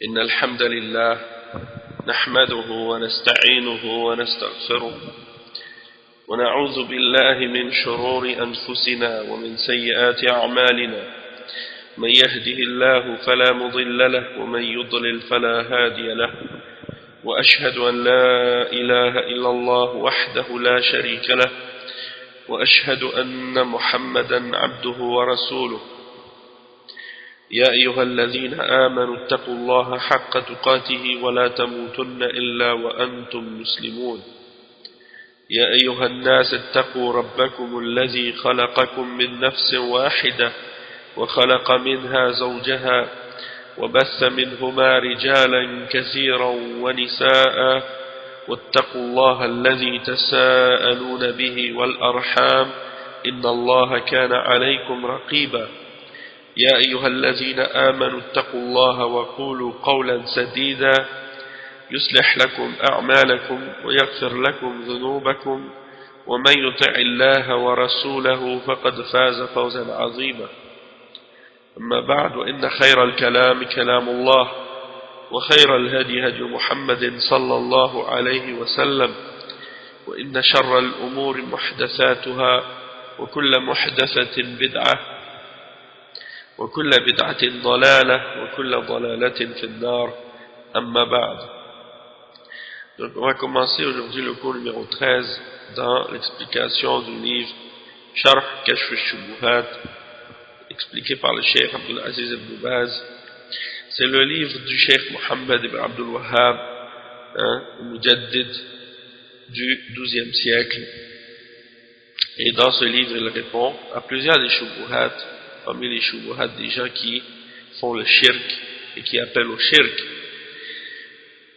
إن الحمد لله نحمده ونستعينه ونستغفره ونعوذ بالله من شرور أنفسنا ومن سيئات أعمالنا من يهده الله فلا مضل له ومن يضلل فلا هادي له وأشهد أن لا إله إلا الله وحده لا شريك له وأشهد أن محمدا عبده ورسوله يا أيها الذين آمنوا اتقوا الله حق تقاته ولا تموتن إلا وأنتم مسلمون يا أيها الناس اتقوا ربكم الذي خلقكم من نفس واحدة وخلق منها زوجها وبث منهما رجالا كثيرا ونساء واتقوا الله الذي تساءلون به والأرحام إن الله كان عليكم رقيبا يا أيها الذين آمنوا اتقوا الله وقولوا قولا سديدا يصلح لكم أعمالكم ويغفر لكم ذنوبكم ومن يطع الله ورسوله فقد فاز فوزا عظيما أما بعد وإن خير الكلام كلام الله وخير الهدي هدي محمد صلى الله عليه وسلم وإن شر الأمور محدثاتها وكل محدثة بدعة وكل بدعة ضلالة وكل ضلالة في النار أما بعد. Donc on va commencer aujourd'hui le cours numéro 13 dans l'explication du livre Sharh Kashf al-Shubuhat expliqué par le Cheikh Abdul Aziz ibn Baz. C'est le livre du Cheikh Mohammed ibn Abdul Wahhab, Mujaddid du XIIe siècle. Et dans ce livre, il répond à plusieurs des shubuhat, parmi les shubuhat des gens qui font le shirk et qui appellent au shirk.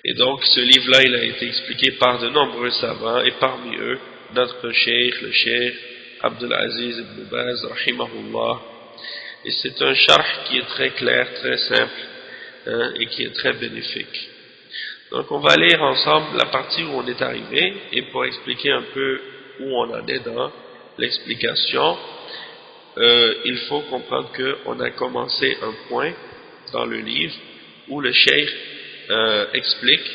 Et donc ce livre-là, il a été expliqué par de nombreux savants, et parmi eux, notre cheikh, le cheikh Abdul Aziz ibn Baz, rahimahullah. Et c'est un sharh qui est très clair, très simple, et qui est très bénéfique. Donc on va lire ensemble la partie où on est arrivé, et pour expliquer un peu où on en est dans l'explication, il faut comprendre qu'on a commencé un point dans le livre où le cheikh explique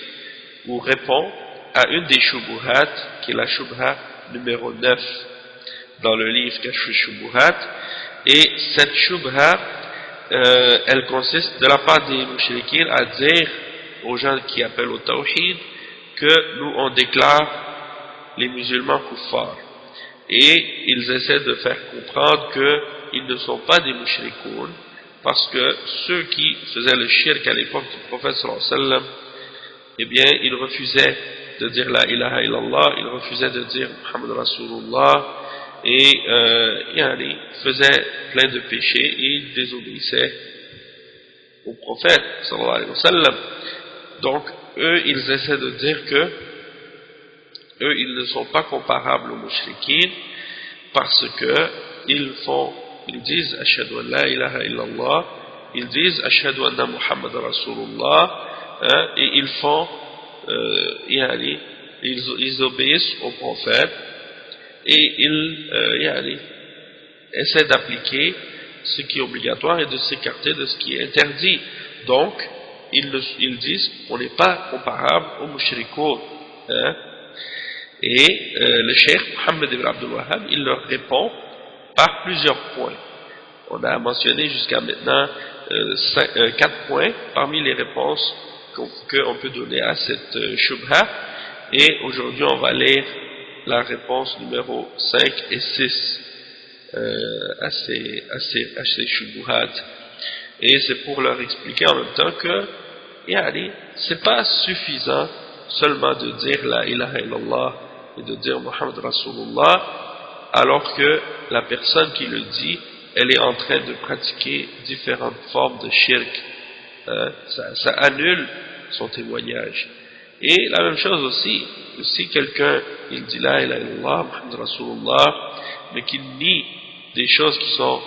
ou répond à une des shubuhat, qui est la shubha numéro 9 dans le livre Kashf al-Shubuhat. Et cette shubha, elle consiste de la part des mushrikines à dire aux gens qui appellent au tawhid que nous on déclare les musulmans kuffars. Et ils essaient de faire comprendre qu'ils ne sont pas des mushrikoun, parce que ceux qui faisaient le shirk à l'époque du prophète sallallahu alayhi wa sallam, eh bien ils refusaient de dire la ilaha illallah, ils refusaient de dire Muhammad Rasulullah, et ils faisaient plein de péchés et ils désobéissaient au prophète sallallahu alayhi wa sallam. Donc eux ils essaient de dire que eux ils ne sont pas comparables aux mushrikines, parce que ils disent ashhadu an la ilaha illallah, ils disent ashhadu anna Muhammad Rasulullah, et ils font ils obéissent au prophète, et ils essaient d'appliquer ce qui est obligatoire et de s'écarter de ce qui est interdit. Donc ils disent on n'est pas comparable aux mushrikoun, et le cheikh Mohammed ibn Abdul Wahhab, il leur répond par plusieurs points. On a mentionné jusqu'à maintenant 4 points parmi les réponses qu'on peut donner à cette shubha, et aujourd'hui on va lire la réponse numéro 5 et 6 à ces shubuhat. Et c'est pour leur expliquer en même temps que c'est pas suffisant seulement de dire la ilaha illallah et de dire Muhammad Rasulullah, alors que la personne qui le dit, elle est en train de pratiquer différentes formes de shirk. Ça annule son témoignage. Et la même chose aussi, si quelqu'un il dit la ilaha illallah, Muhammad Rasulullah, mais qu'il nie des choses qui sont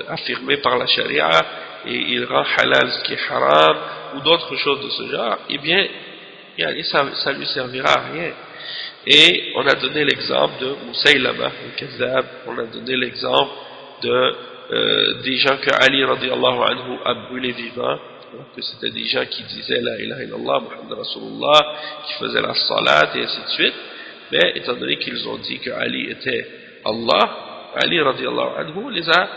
affirmées par la charia, et il rend halal ce qui est haram, ou d'autres choses de ce genre, eh bien ça lui servira à rien. Et on a donné l'exemple de Musaylama al-Kazzab, on a donné l'exemple des gens que Ali radiallahu anhu a brûlé vivant, alors que c'était des gens qui disaient la ilaha illallah, Muhammad Rasulullah, qui faisaient la salat et ainsi de suite, mais étant donné qu'ils ont dit que Ali était Allah, Ali radiallahu anhu les a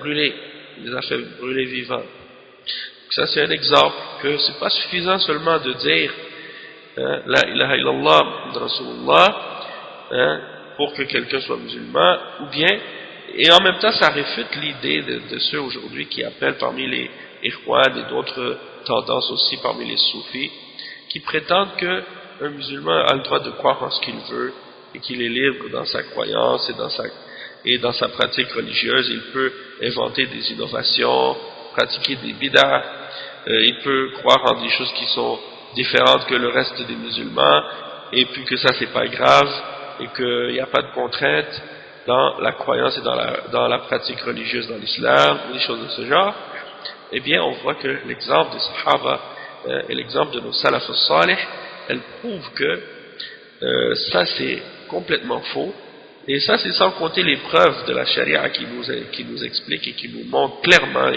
brûlés, il les a fait brûler vivants. Donc ça c'est un exemple que c'est pas suffisant seulement de dire la ilaha illallah, Muhammad Rasulullah, pour que quelqu'un soit musulman, ou bien, et en même temps ça réfute l'idée de ceux aujourd'hui qui appellent parmi les Ikhwan et d'autres tendances aussi parmi les soufis, qui prétendent que un musulman a le droit de croire en ce qu'il veut et qu'il est libre dans sa croyance et dans sa pratique religieuse. Il peut inventer des innovations, pratiquer des bid'ah, il peut croire en des choses qui sont différentes que le reste des musulmans, et puis que ça c'est pas grave et qu'il n'y a pas de contrainte dans la croyance et dans la pratique religieuse dans l'islam, ou des choses de ce genre. Eh bien on voit que l'exemple des Sahaba et l'exemple de nos salaf salih, elle prouve que ça c'est complètement faux, et ça c'est sans compter les preuves de la charia qui nous explique et qui nous montre clairement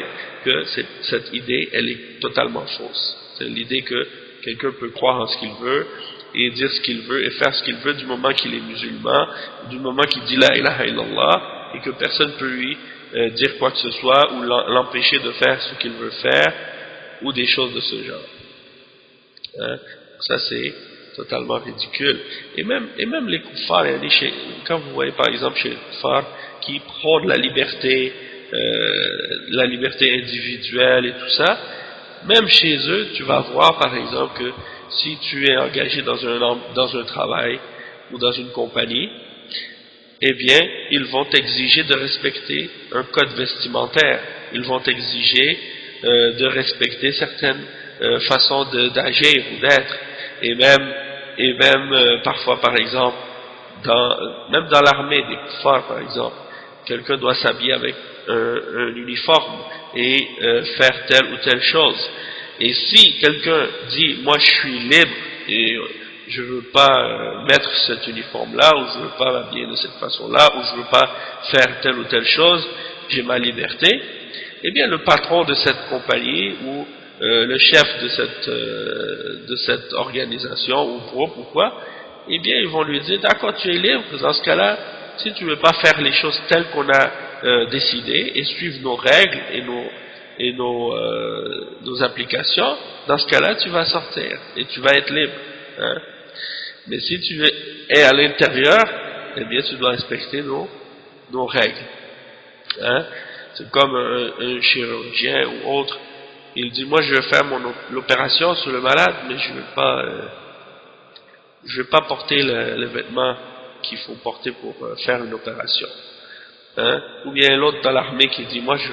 que cette idée elle est totalement fausse. C'est l'idée que quelqu'un peut croire en ce qu'il veut et dire ce qu'il veut et faire ce qu'il veut du moment qu'il est musulman, du moment qu'il dit la ilaha illallah, et que personne ne peut lui dire quoi que ce soit ou l'empêcher de faire ce qu'il veut faire ou des choses de ce genre. Ça c'est totalement ridicule. Et même les kuffars, quand vous voyez par exemple chez les kuffars qui prônent la liberté individuelle et tout ça, même chez eux tu vas voir par exemple que si tu es engagé dans un travail ou dans une compagnie, eh bien ils vont t'exiger de respecter un code vestimentaire, ils vont t'exiger de respecter certaines façons d'agir ou d'être, et même parfois par exemple même dans l'armée des kuffars par exemple, quelqu'un doit s'habiller avec un uniforme et faire telle ou telle chose. Et si quelqu'un dit moi je suis libre et je veux pas mettre cet uniforme là, ou je veux pas m'habiller de cette façon là, ou je veux pas faire telle ou telle chose, j'ai ma liberté, eh bien le patron de cette compagnie ou le chef de cette organisation ou groupe ou quoi, eh bien ils vont lui dire d'accord, tu es libre, dans ce cas-là si tu veux pas faire les choses telles qu'on a décidé et suivre nos règles et nos applications, dans ce cas-là tu vas sortir et tu vas être libre, mais si tu es à l'intérieur, eh bien tu dois respecter nos règles, c'est comme un chirurgien ou autre, il dit moi je vais faire l'opération sur le malade, mais je vais pas porter le vêtement qu'il faut porter pour faire une opération, ou bien l'autre dans l'armée qui dit moi je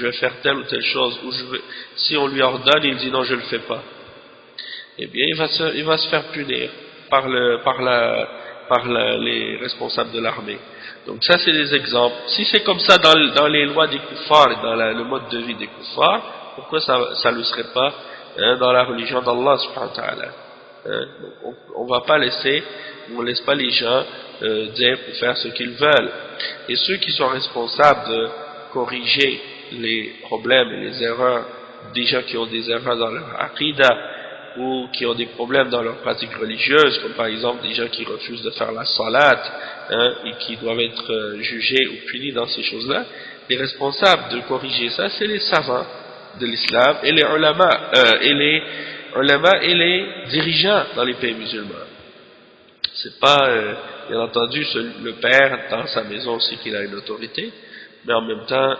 vais faire telle ou telle chose, ou si on lui ordonne il dit non je le fais pas, eh bien il va se faire punir par les responsables de l'armée. Donc ça c'est des exemples. Si c'est comme ça dans les lois des kuffars et dans le mode de vie des kuffars, pourquoi ça ne serait pas dans la religion d'Allah subhanahu wa ta'ala? On va pas on laisse pas les gens dire pour faire ce qu'ils veulent. Et ceux qui sont responsables de corriger les problèmes et les erreurs des gens qui ont des erreurs dans leur aqidah ou qui ont des problèmes dans leur pratique religieuse, comme par exemple des gens qui refusent de faire la salat et qui doivent être jugés ou punis dans ces choses-là, les responsables de corriger ça, c'est les savants de l'islam et les ulama et les dirigeants dans les pays musulmans. C'est pas bien entendu le père dans sa maison aussi qu'il a une autorité, mais en même temps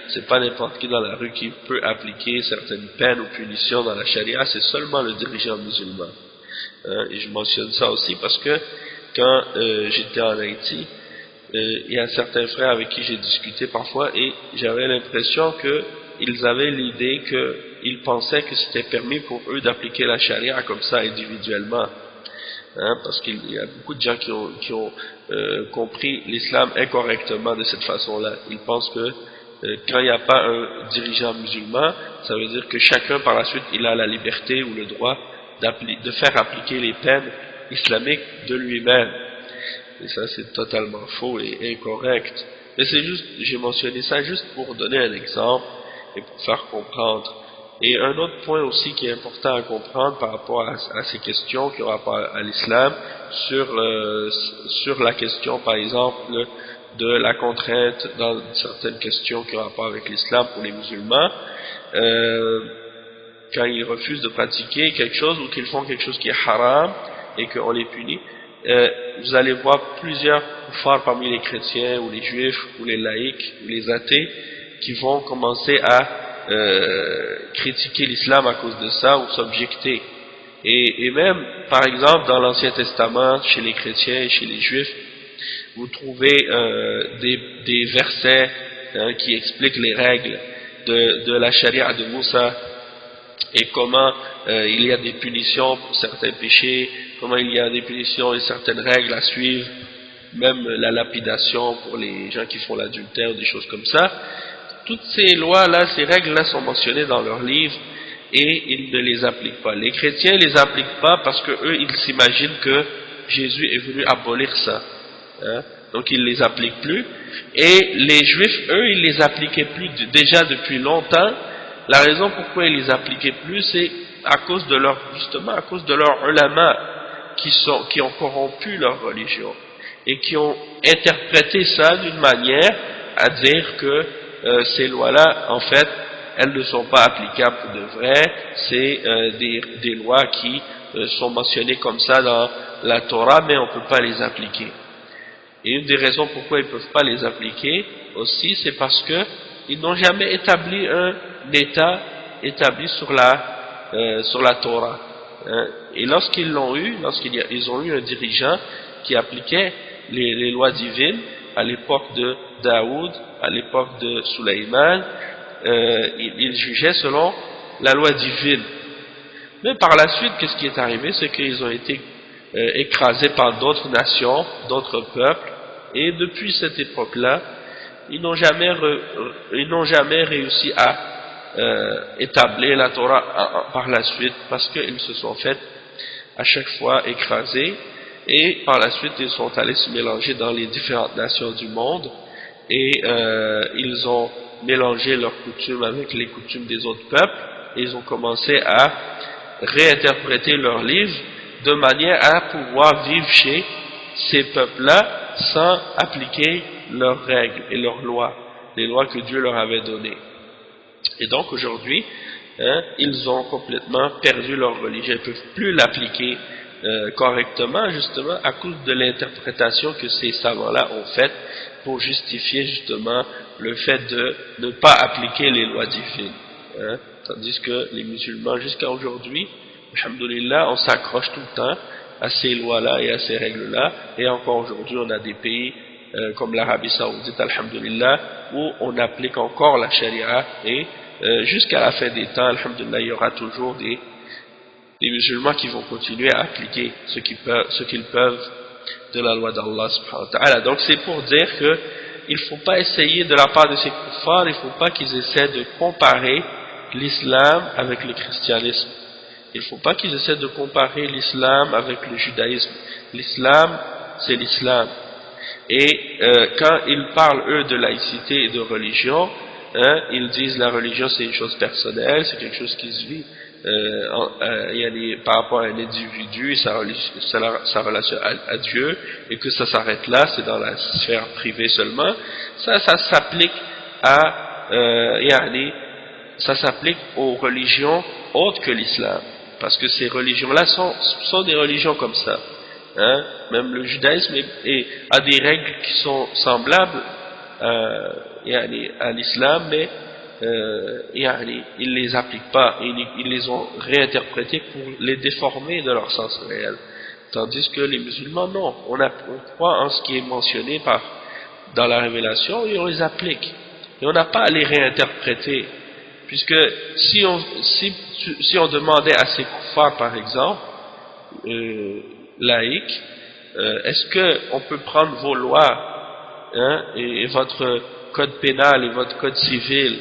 c'est pas n'importe qui dans la rue qui peut appliquer certaines peines ou punitions dans la charia, c'est seulement le dirigeant musulman. Et je mentionne ça aussi parce que quand j'étais en Haïti, il y a certains frères avec qui j'ai discuté parfois et j'avais l'impression qu'ils avaient l'idée qu'ils pensaient que c'était permis pour eux d'appliquer la charia comme ça individuellement, parce qu'il y a beaucoup de gens qui ont compris l'islam incorrectement de cette façon-là. Ils pensent que quand il n'y a pas un dirigeant musulman, ça veut dire que chacun par la suite il a la liberté ou le droit de faire appliquer les peines islamiques de lui-même. Et ça c'est totalement faux et incorrect. Mais c'est juste, j'ai mentionné ça juste pour donner un exemple et pour faire comprendre. Et un autre point aussi qui est important à comprendre par rapport à ces questions qui ont rapport à l'islam, sur la question par exemple de la contrainte dans certaines questions qui ont rapport avec l'islam pour les musulmans, quand ils refusent de pratiquer quelque chose ou qu'ils font quelque chose qui est haram et qu'on les punit, vous allez voir plusieurs kuffars parmi les chrétiens ou les juifs ou les laïcs ou les athées qui vont commencer à critiquer l'islam à cause de ça ou s'objecter. Et même, par exemple, dans l'Ancien Testament, chez les chrétiens et chez les juifs, vous trouvez des versets qui expliquent les règles de la charia de Moussa et comment il y a des punitions pour certains péchés, comment il y a des punitions et certaines règles à suivre, même la lapidation pour les gens qui font l'adultère ou des choses comme ça. Toutes ces lois-là, ces règles-là sont mentionnées dans leurs livres et ils ne les appliquent pas. Les chrétiens ne les appliquent pas parce que eux, ils s'imaginent que Jésus est venu abolir ça. Donc ils ne les appliquent plus. Et les juifs, eux, ils les appliquaient plus déjà depuis longtemps. La raison pourquoi ils les appliquaient plus, c'est à cause de justement à cause de leurs ulama qui ont corrompu leur religion et qui ont interprété ça d'une manière à dire que ces lois-là, en fait, elles ne sont pas applicables pour de vrai, c'est des lois qui sont mentionnées comme ça dans la Torah, mais on ne peut pas les appliquer. Et une des raisons pourquoi ils ne peuvent pas les appliquer aussi, c'est parce que ils n'ont jamais établi un État établi sur la Torah. Et lorsqu'ils l'ont eu, ils ont eu un dirigeant qui appliquait les lois divines à l'époque de Daoud, à l'époque de Sulaiman, ils jugeaient selon la loi divine. Mais par la suite, qu'est-ce qui est arrivé? C'est qu'ils ont été écrasés par d'autres nations, d'autres peuples, et depuis cette époque-là, ils n'ont jamais réussi à établir la Torah par la suite, parce qu'ils se sont fait à chaque fois écraser, et par la suite ils sont allés se mélanger dans les différentes nations du monde, et ils ont mélangé leurs coutumes avec les coutumes des autres peuples, et ils ont commencé à réinterpréter leurs livres de manière à pouvoir vivre chez ces peuples-là sans appliquer leurs règles et leurs lois, les lois que Dieu leur avait données. Et donc aujourd'hui, ils ont complètement perdu leur religion, ils ne peuvent plus l'appliquer correctement, justement à cause de l'interprétation que ces savants-là ont faite pour justifier justement le fait de ne pas appliquer les lois divines. Tandis que les musulmans, jusqu'à aujourd'hui, alhamdoulilah, on s'accroche tout le temps à ces lois-là et à ces règles-là, et encore aujourd'hui on a des pays comme l'Arabie Saoudite, alhamdoulilah, où on applique encore la charia, et jusqu'à la fin des temps, alhamdoulilah, il y aura toujours des musulmans qui vont continuer à appliquer ce qu'ils peuvent de la loi d'Allah subhanahu wa ta'ala. Donc c'est pour dire que il ne faut pas essayer de la part de ces kuffars, il ne faut pas qu'ils essaient de comparer l'islam avec le christianisme. Il ne faut pas qu'ils essaient de comparer l'islam avec le judaïsme. L'islam, c'est l'islam. Et quand ils parlent, eux, de laïcité et de religion, ils disent la religion c'est une chose personnelle, c'est quelque chose qui se vit par rapport à un individu, sa relation à Dieu, et que ça s'arrête là, c'est dans la sphère privée seulement. Ça s'applique ça s'applique aux religions autres que l'islam, parce que ces religions-là sont des religions comme ça. Même le judaïsme a des règles qui sont semblables à l'islam, mais ils les appliquent pas, ils les ont réinterprétés pour les déformer de leur sens réel. Tandis que les musulmans, non, on croit en ce qui est mentionné dans la révélation et on les applique. Et on n'a pas à les réinterpréter. Puisque si on demandait à ces kuffars, par exemple, laïcs, est-ce qu'on peut prendre vos lois et votre code pénal et votre code civil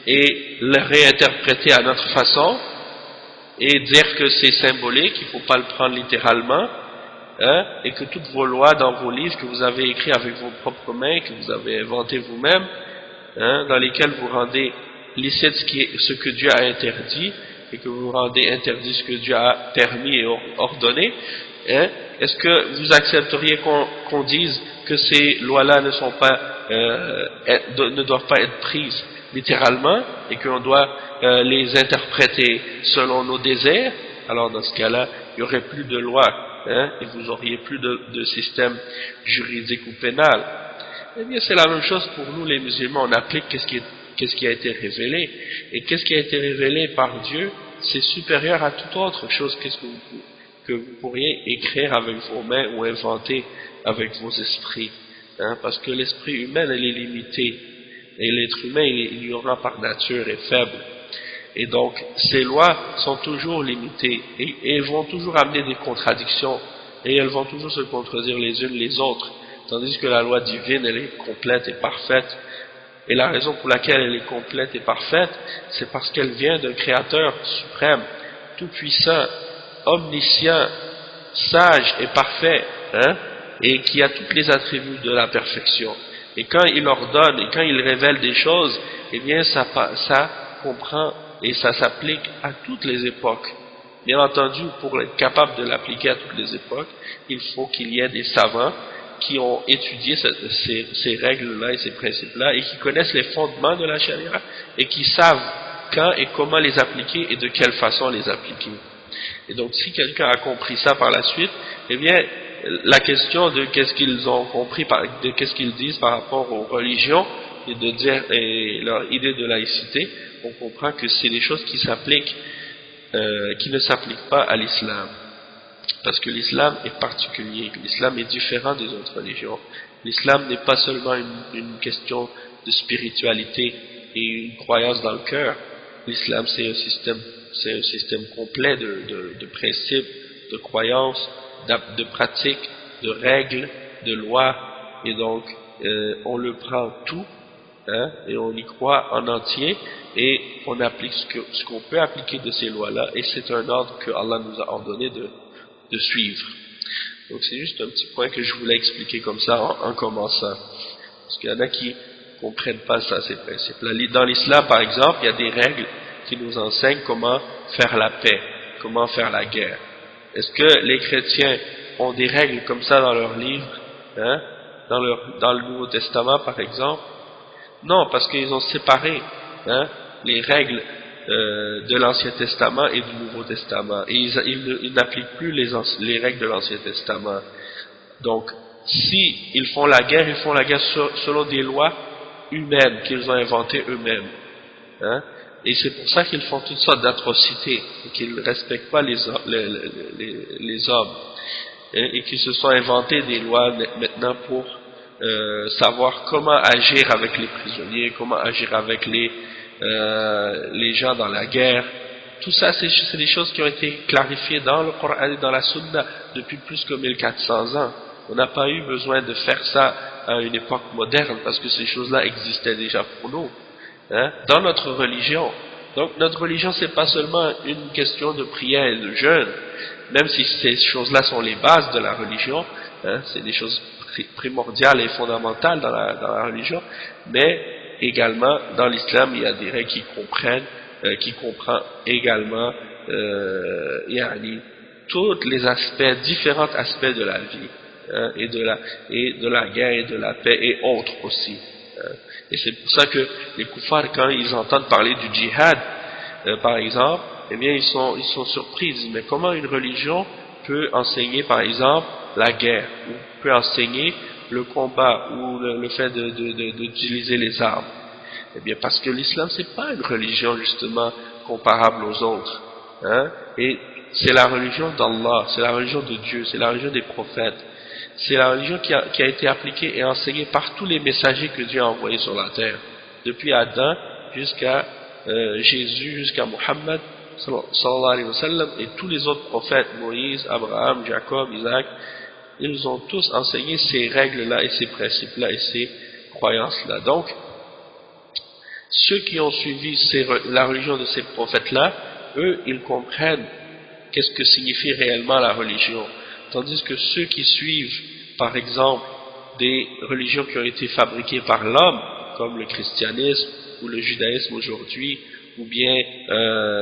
et le réinterpréter à notre façon et dire que c'est symbolique, il ne faut pas le prendre littéralement, et que toutes vos lois dans vos livres que vous avez écrits avec vos propres mains, que vous avez inventés vous-même, dans lesquels vous rendez licite ce que Dieu a interdit et que vous rendez interdit ce que Dieu a permis et ordonné, hein, est-ce que vous accepteriez qu'on dise que ces lois-là ne doivent pas être prises littéralement et qu'on doit les interpréter selon nos désirs? Alors dans ce cas-là, il n'y aurait plus de lois, hein, et vous auriez plus de système juridique ou pénal. Eh bien, c'est la même chose pour nous les musulmans. On applique qu'est-ce qui a été révélé. Et qu'est-ce qui a été révélé par Dieu, c'est supérieur à toute autre chose que vous pourriez écrire avec vos mains ou inventer avec vos esprits. Hein, parce que l'esprit humain, elle est limité. Et l'être humain, il est ignorant par nature et faible. Et donc, ces lois sont toujours limitées. Et elles vont toujours amener des contradictions. Et elles vont toujours se contredire les unes les autres. Tandis que la loi divine, elle est complète et parfaite. Et la raison pour laquelle elle est complète et parfaite, c'est parce qu'elle vient d'un Créateur suprême, tout-puissant, omniscient, sage et parfait, hein, et qui a tous les attributs de la perfection. Et quand il ordonne et quand il révèle des choses, eh bien ça comprend et ça s'applique à toutes les époques. Bien entendu, pour être capable de l'appliquer à toutes les époques, il faut qu'il y ait des savants qui ont étudié ces règles-là et ces principes-là et qui connaissent les fondements de la charia et qui savent quand et comment les appliquer et de quelle façon les appliquer. Et donc, si quelqu'un a compris ça par la suite, eh bien, la question de qu'est-ce qu'ils ont compris, de qu'est-ce qu'ils disent par rapport aux religions et leur idée de laïcité, on comprend que c'est des choses qui s'appliquent, qui ne s'appliquent pas à l'islam. Parce que l'islam est particulier, l'islam est différent des autres religions. L'islam n'est pas seulement une question de spiritualité et une croyance dans le cœur. L'islam, c'est un système complet de principes, de croyances, de pratiques, de règles, de lois, et donc on le prend tout, hein, et on y croit en entier, et on applique ce qu'on peut appliquer de ces lois-là, et c'est un ordre que Allah nous a ordonné de suivre. Donc c'est juste un petit point que je voulais expliquer comme ça en commençant, parce qu'il y en a qui comprennent pas ça, ces principes-là. Dans l'islam, par exemple, il y a des règles qui nous enseignent comment faire la paix, comment faire la guerre. Est-ce que les chrétiens ont des règles comme ça dans leurs livres, hein, dans le Nouveau Testament, par exemple? Non, parce qu'ils ont séparé, hein, les règles de l'Ancien Testament et du Nouveau Testament. Et ils n'appliquent plus les règles de l'Ancien Testament. Donc, si ils font la guerre selon des lois humaines qu'ils ont inventées eux-mêmes. Hein? Et c'est pour ça qu'ils font toutes sortes d'atrocités et qu'ils ne respectent pas les hommes. Et qu'ils se sont inventés des lois maintenant pour savoir comment agir avec les prisonniers, comment agir avec les gens dans la guerre. Tout ça, c'est des choses qui ont été clarifiées dans le Coran et dans la Sunna depuis plus que 1400 ans. On n'a pas eu besoin de faire ça à une époque moderne parce que ces choses-là existaient déjà pour nous, hein, dans notre religion. Donc notre religion, c'est pas seulement une question de prière et de jeûne, même si ces choses-là sont les bases de la religion, hein, c'est des choses primordiales et fondamentales dans la religion, mais également dans l'islam il y a des règles qui comprend également tous les aspects, différents aspects de la vie, hein, et de la guerre et de la paix et autres aussi, hein. Et c'est pour ça que les koufars, quand ils entendent parler du djihad, par exemple, eh bien ils sont surpris, ils disent mais comment une religion peut enseigner par exemple la guerre, ou peut enseigner le combat ou le fait d'utiliser les armes? Eh bien parce que l'islam c'est pas une religion justement comparable aux autres, hein? Et c'est la religion d'Allah, c'est la religion de Dieu, c'est la religion des prophètes, c'est la religion qui a été appliquée et enseignée par tous les messagers que Dieu a envoyés sur la terre, depuis Adam jusqu'à Jésus, jusqu'à Muhammad sallallahu alayhi wa sallam, et tous les autres prophètes, Moïse, Abraham, Jacob, Isaac. Ils ont tous enseigné ces règles-là et ces principes-là et ces croyances-là. Donc, ceux qui ont suivi la religion de ces prophètes-là, eux, ils comprennent qu'est-ce que signifie réellement la religion. Tandis que ceux qui suivent, par exemple, des religions qui ont été fabriquées par l'homme, comme le christianisme, ou le judaïsme aujourd'hui, ou bien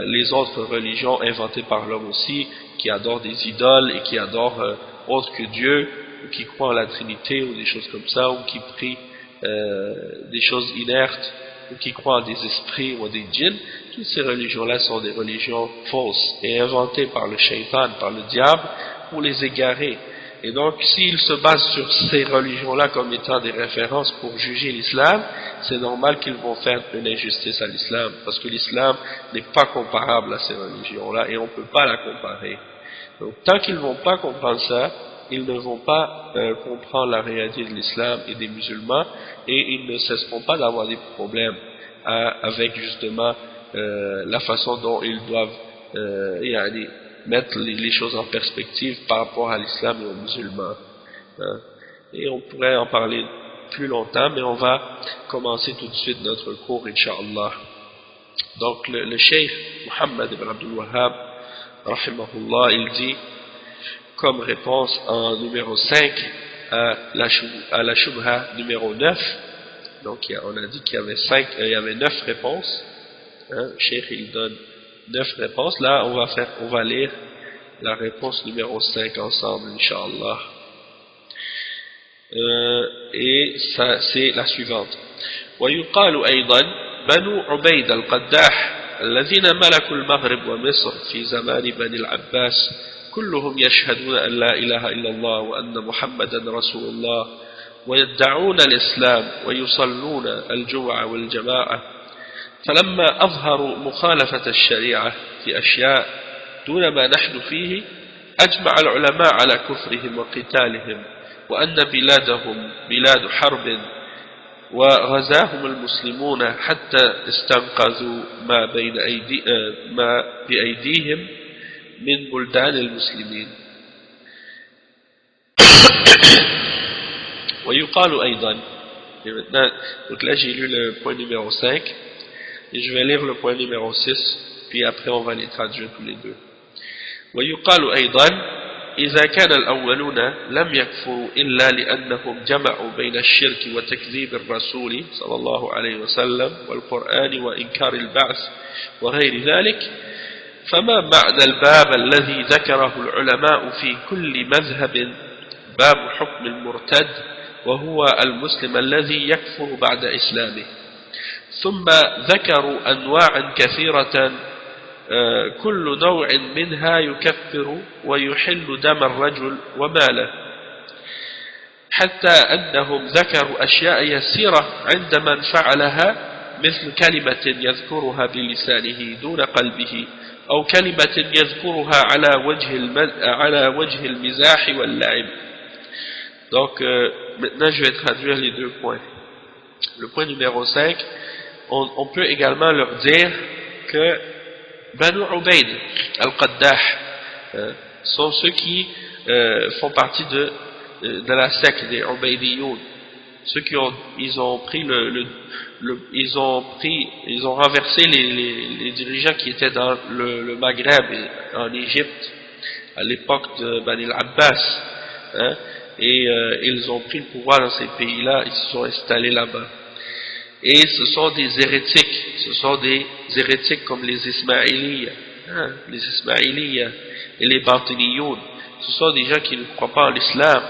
les autres religions inventées par l'homme aussi, qui adorent des idoles et qui adorent autre que Dieu, ou qui croient en la Trinité ou des choses comme ça, ou qui prient des choses inertes, ou qui croient en des esprits ou en des djinns. Toutes ces religions-là sont des religions fausses et inventées par le shaitan, par le diable, pour les égarer. Et donc, s'ils se basent sur ces religions-là comme étant des références pour juger l'islam, c'est normal qu'ils vont faire une injustice à l'islam, parce que l'islam n'est pas comparable à ces religions-là, et on ne peut pas la comparer. Donc, tant qu'ils ne vont pas comprendre ça, ils ne vont pas comprendre la réalité de l'islam et des musulmans, et ils ne cesseront pas d'avoir des problèmes avec justement la façon dont ils doivent mettre les choses en perspective par rapport à l'islam et aux musulmans. Et on pourrait en parler plus longtemps, mais on va commencer tout de suite notre cours, Inch'Allah. Donc le cheikh Muhammad ibn Abdul Wahhab, rahimahullah, il dit, comme réponse en numéro 5 à la shubha numéro 9, donc on a dit qu'il y avait 9 réponses, le cheikh il donne 9 réponses. Là on va lire la réponse numéro 5 ensemble, Inch'Allah. Et ça c'est la suivante. ويقال أيضا بنو عبيد القداح الذين ملكوا المغرب ومصر في زمان بني العباس كلهم يشهدون أن لا إله إلا الله وأن محمدا رسول الله ويدعون الإسلام ويصلون الجمعة والجماعة، فلما أظهروا مخالفة الشريعة في أشياء دون ما نحن فيه أجمع العلماء على كفرهم وقتالهم، وأن بلادهم بلاد حرب وغزاهم المسلمون حتى استنقذوا ما بأيديهم من بلدان المسلمين. ويقال أيضا. Et maintenant, donc là j'ai lu le point numéro 5 et je vais lire le point numéro 6 puis après on va les traduire tous les deux. ويقال أيضا إذا كان الأولون لم يكفروا إلا لأنهم جمعوا بين الشرك وتكذيب الرسول صلى الله عليه وسلم والقرآن وإنكار البعث وغير ذلك، فما معنى الباب الذي ذكره العلماء في كل مذهب باب حكم المرتد وهو المسلم الذي يكفر بعد إسلامه؟ ثم ذكروا أنواعا كثيرة كل نوع منها يكفر ويحل دم الرجل وماله، حتى أنهم ذكروا أشياء يسيرة عند من فعلها مثل كلمة يذكرها بلسانه دون قلبه أو كلمة يذكرها على وجه المزاح واللعب. Donc maintenant je vais traduire les deux points. Le point numéro 5, on peut également leur dire que Banu Ubayd al-Qaddah sont ceux qui font partie de la secte des Ubaydiyoun, ceux qui ils ont renversé les dirigeants qui étaient dans le Maghreb et en Égypte à l'époque de Bani al-Abbas, et ils ont pris le pouvoir dans ces pays-là, ils se sont installés là-bas. Et ce sont des hérétiques comme les Ismaïliya, et les Batiniyoun. Ce sont des gens qui ne croient pas en l'islam,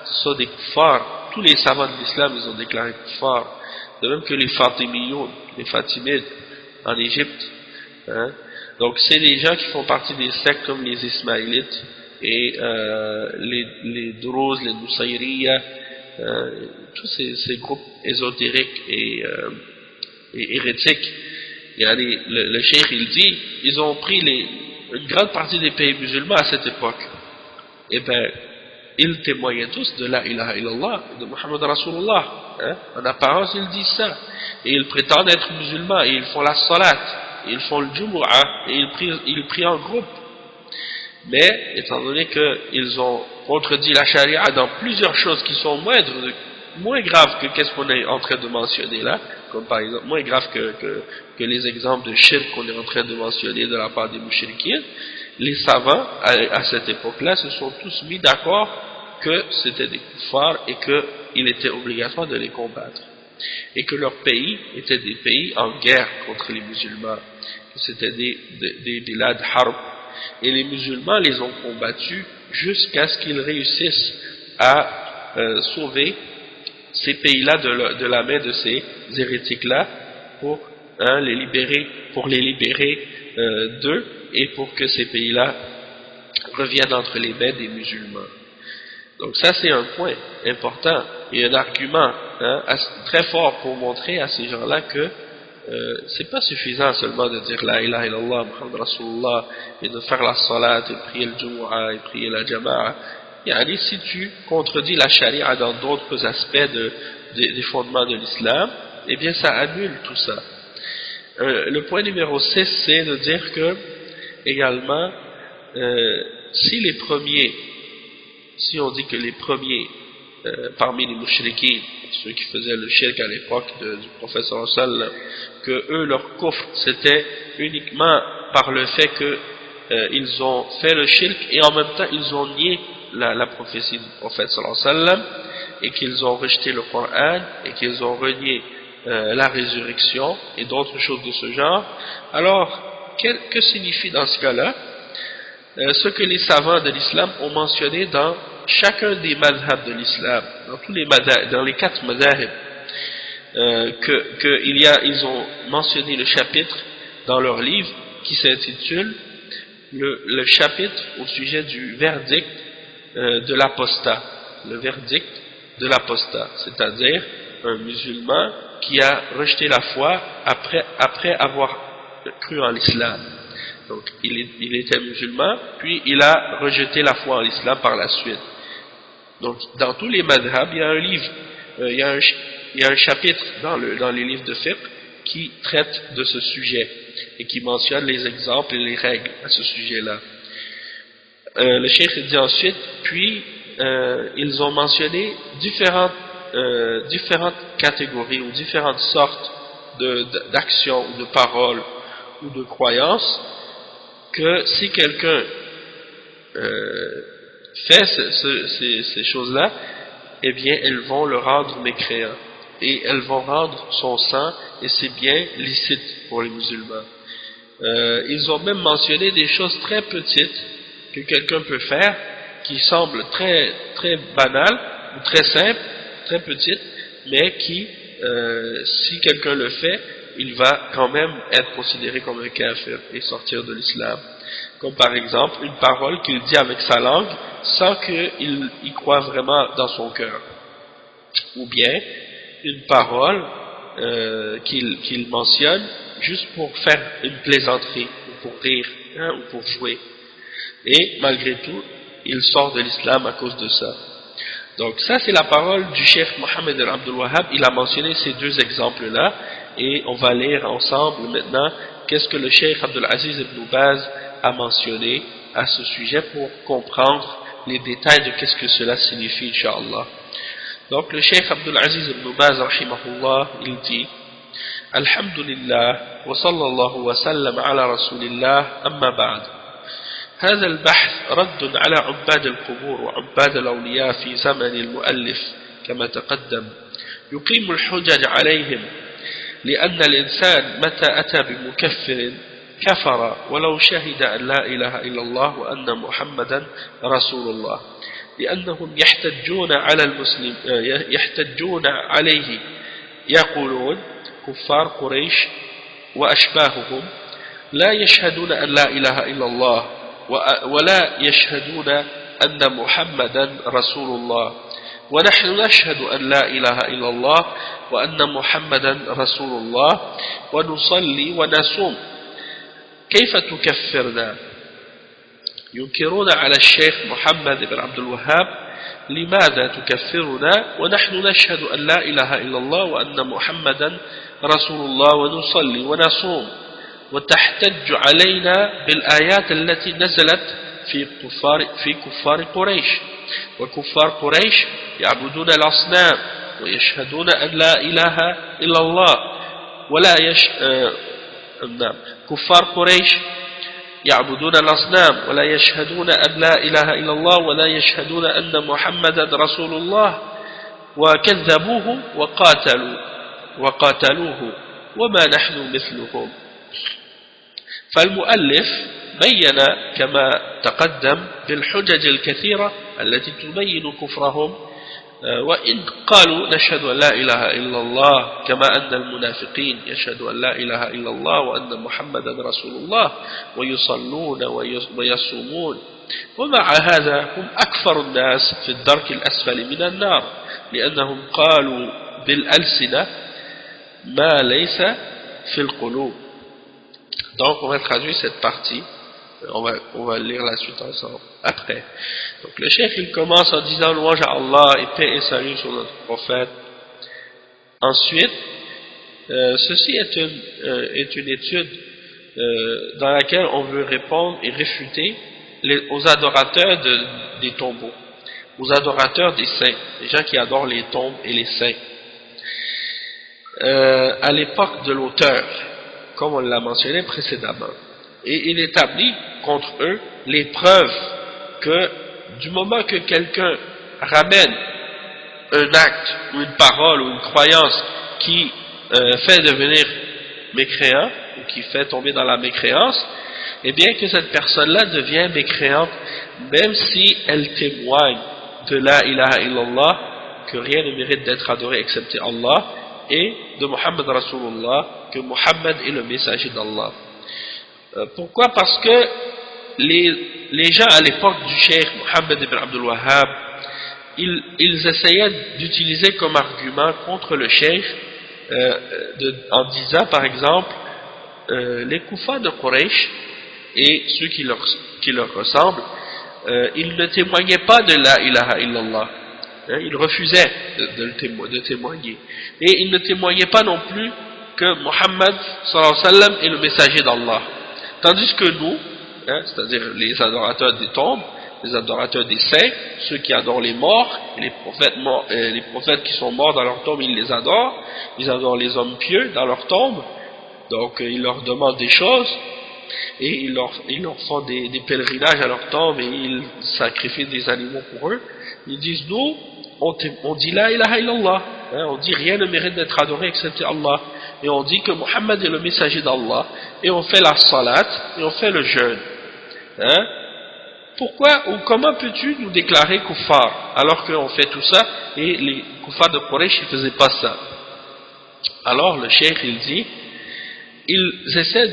ce sont des kuffars. Tous les savants de l'islam, ils ont déclaré kuffars. De même que les Fatimiyoun, les Fatimides en Égypte. Donc c'est des gens qui font partie des sectes comme les Ismaïlites et les Druze, les Nusayriya, tous ces groupes ésotériques et hérétiques. Le cheikh il dit, ils ont pris une grande partie des pays musulmans à cette époque. Et bien, ils témoignent tous de la ilaha illallah, de Muhammad Rasulullah. En apparence, ils disent ça. Et ils prétendent être musulmans, et ils font la salat, et ils font le jumu'ah, et ils prient en groupe. Mais, étant donné qu'ils ont contredit la charia dans plusieurs choses qui sont moins graves que qu'est-ce qu'on est en train de mentionner là, comme par exemple, moins graves que les exemples de shirk qu'on est en train de mentionner de la part des mouchriquins, les savants, à cette époque-là, se sont tous mis d'accord que c'était des kuffars et qu'il était obligatoire de les combattre. et que leurs pays étaient des pays en guerre contre les musulmans, que c'était des bilad harb, et les musulmans les ont combattus jusqu'à ce qu'ils réussissent à sauver ces pays-là de la main de ces hérétiques-là pour les libérer d'eux et pour que ces pays-là reviennent entre les mains des musulmans. Donc ça c'est un point important et un argument très fort pour montrer à ces gens-là que c'est pas suffisant seulement de dire la ilaha illallah Muhammad Rasulullah et de faire la salat et prier le Jumu'ah et prier la Jama'a. Et si tu contredis la charia dans d'autres aspects des fondements de l'islam, eh bien ça annule tout ça. Le point numéro 6, c'est de dire que également si on dit que les premiers parmi les mouchriquins, ceux qui faisaient le shirk à l'époque du prophète sallallahu alayhi wa sallam, que eux leur kufr c'était uniquement par le fait que ils ont fait le shirk et en même temps ils ont nié la prophétie du prophète sallallahu alayhi wa sallam et qu'ils ont rejeté le Coran et qu'ils ont renié la résurrection et d'autres choses de ce genre. Alors que signifie dans ce cas-là ce que les savants de l'islam ont mentionné dans chacun des madhhabs de l'islam, dans les 4 madhhabs, ils ont mentionné le chapitre dans leur livre qui s'intitule le chapitre au sujet du verdict de l'apostat, le verdict de l'apostat, c'est-à-dire un musulman qui a rejeté la foi après avoir cru en l'islam. Donc il était musulman, puis il a rejeté la foi en l'islam par la suite. Donc dans tous les madhhabs, il y a un livre, il y a un chapitre dans les livres de fiqh qui traite de ce sujet et qui mentionne les exemples et les règles à ce sujet-là. Le cheikh dit ensuite, puis ils ont mentionné différentes catégories ou différentes sortes d'actions ou de paroles ou de croyances que si quelqu'un fait ces choses-là, eh bien elles vont le rendre mécréant et elles vont rendre son sang et ses biens licites pour les musulmans. Ils ont même mentionné des choses très petites que quelqu'un peut faire qui semblent très, très banales ou très simples, très petites, mais qui, si quelqu'un le fait, il va quand même être considéré comme un kafir et sortir de l'islam. Comme par exemple une parole qu'il dit avec sa langue sans qu'il y croit vraiment dans son cœur. Ou bien une parole qu'il mentionne juste pour faire une plaisanterie, ou pour rire, ou pour jouer. Et malgré tout, il sort de l'islam à cause de ça. Donc ça c'est la parole du cheikh Mohammed Abdul Wahhab. Il a mentionné ces 2 exemples-là et on va lire ensemble maintenant qu'est-ce que le cheikh Abdul Aziz ibn Baz a mentionné à ce sujet pour comprendre les détails de qu'est-ce que cela signifie, Inch'Allah. Donc le cheikh Abdul Aziz ibn Baz rahimahullah, il dit Alhamdulillah wa sallallahu wa sallam ala rasulillah amma ba'd. هذا البحث رد على عباد القبور وعباد الأولياء في زمن المؤلف كما تقدم، يقيم الحجج عليهم، لأن الإنسان متى أتى بمكفر كفر ولو شهد أن لا إله إلا الله وأن محمدا رسول الله، لأنهم يحتجون عليه يقولون كفار قريش وأشباههم لا يشهدون أن لا إله إلا الله ولا يشهدون أن محمدا رسول الله، ونحن نشهد أن لا إله إلا الله وأن محمدا رسول الله ونصلي ونصوم، كيف تكفرنا؟ ينكرون على الشيخ محمد بن عبد الوهاب لماذا تكفرنا ونحن نشهد أن لا إله إلا الله وأن محمدا رسول الله ونصلي ونصوم، وتحتج علينا بالآيات التي نزلت في كفار قريش، وكفار قريش يعبدون الأصنام ويشهدون أن لا إله إلا الله كفار قريش يعبدون الأصنام ولا يشهدون أن لا إله إلا الله ولا يشهدون أن محمدا رسول الله، وكذبوه وقاتلوا وقاتلوه وما نحن مثلهم. فالمؤلف بين كما تقدم بالحجج الكثيرة التي تبين كفرهم، وإن قالوا نشهد أن لا إله إلا الله كما أن المنافقين يشهدوا أن لا إله إلا الله وأن محمدا رسول الله ويصلون ويصومون، ومع هذا هم أكثر الناس في الدرك الأسفل من النار، لأنهم قالوا بالألسنة ما ليس في القلوب. Donc on va traduire cette partie, on va lire la suite ensemble après. Donc le cheikh il commence en disant louange à Allah et paix et salut sur notre prophète. Ensuite, ceci est une étude dans laquelle on veut répondre et réfuter aux adorateurs des tombeaux, aux adorateurs des saints, les gens qui adorent les tombes et les saints. À l'époque de l'auteur, comme on l'a mentionné précédemment, et il établit contre eux les preuves que du moment que quelqu'un ramène un acte ou une parole ou une croyance qui fait devenir mécréant ou qui fait tomber dans la mécréance, et bien que cette personne-là devient mécréante même si elle témoigne de la ilaha illallah, que rien ne mérite d'être adoré excepté Allah, et de Muhammad Rasulullah, que Muhammad est le messager d'Allah. Pourquoi? Parce que les gens à l'époque du cheikh Muhammad ibn Abdul Wahhab, ils essayaient d'utiliser comme argument contre le cheikh en disant par exemple les kuffars de Quraysh et ceux qui leur ressemblent, ils ne témoignaient pas de la ilaha illallah, ils refusaient de témoigner, et ils ne témoignaient pas non plus que Muhammad sallallahu alayhi wa sallam est le messager d'Allah, tandis que nous, c'est-à-dire les adorateurs des tombes, les adorateurs des saints, ceux qui adorent les morts, les prophètes qui sont morts dans leur tombe, ils les adorent, ils adorent les hommes pieux dans leur tombe, donc ils leur demandent des choses, et ils leur font des pèlerinages à leur tombe, et ils sacrifient des animaux pour eux. Ils disent, nous, on dit la ilaha illallah, on dit rien ne mérite d'être adoré excepté Allah, et on dit que Muhammad est le messager d'Allah, et on fait la salat, et on fait le jeûne. Pourquoi ou comment peux-tu nous déclarer kuffar alors qu'on fait tout ça, et les kuffars de Quraysh ne faisaient pas ça? Alors le cheikh il dit, ils essaient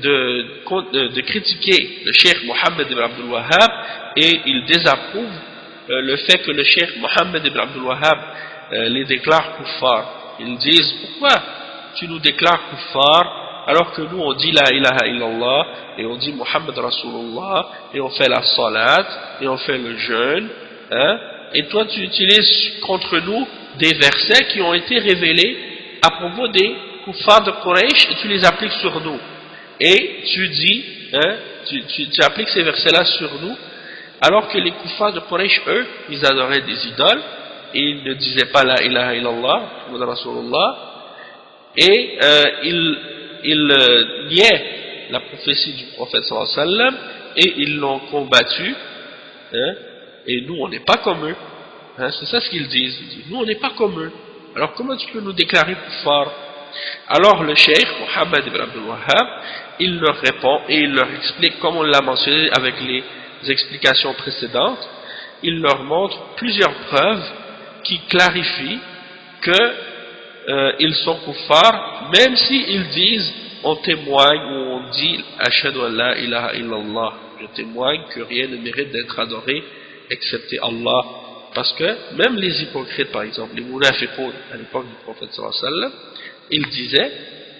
de critiquer le cheikh Muhammad ibn Abdul Wahhab, et ils désapprouvent le fait que le cheikh Muhammad ibn Abdul Wahhab les déclare kuffar. Ils disent, pourquoi tu nous déclares kuffar alors que nous on dit la ilaha illallah et on dit Muhammad Rasulullah et on fait la salat et on fait le jeûne, et toi tu utilises contre nous des versets qui ont été révélés à propos des kuffars de Quraysh et tu les appliques sur nous, et tu dis, tu appliques ces versets là sur nous, alors que les kuffars de Quraysh, eux, ils adoraient des idoles et ils ne disaient pas la ilaha illallah Muhammad Rasulullah, et ils niaient la prophétie du prophète sallallahu alayhi wa sallam, et ils l'ont combattu, et nous on n'est pas comme eux, c'est ça ce qu'ils disent. Ils disent, nous on n'est pas comme eux, alors comment tu peux nous déclarer kuffar? Alors le cheikh Muhammad ibn Abdul Wahhab, il leur répond et il leur explique, comme on l'a mentionné avec les explications précédentes, il leur montre plusieurs preuves qui clarifient que ils sont kuffars, même s'ils disent on témoigne ou on dit ashhadu an la ilaha illallah, je témoigne que rien ne mérite d'être adoré excepté Allah, parce que même les hypocrites, par exemple les munafiqoun à l'époque du prophète sallallahu alayhi wa sallam, ils disaient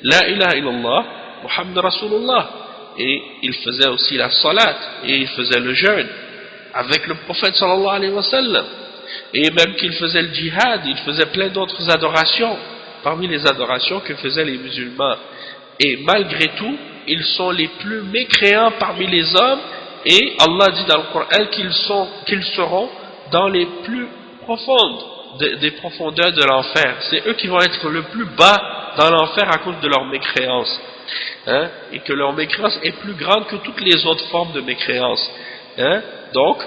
la ilaha illallah Muhammad Rasulullah, et ils faisaient aussi la salat et ils faisaient le jeûne avec le prophète sallallahu alayhi wa sallam, et même qu'ils faisaient le djihad, ils faisaient plein d'autres adorations parmi les adorations que faisaient les musulmans, et malgré tout ils sont les plus mécréants parmi les hommes, et Allah dit dans le Coran qu'ils seront dans les plus profondes des profondeurs de l'enfer. C'est eux qui vont être le plus bas dans l'enfer à cause de leur mécréance, et que leur mécréance est plus grande que toutes les autres formes de mécréance. Donc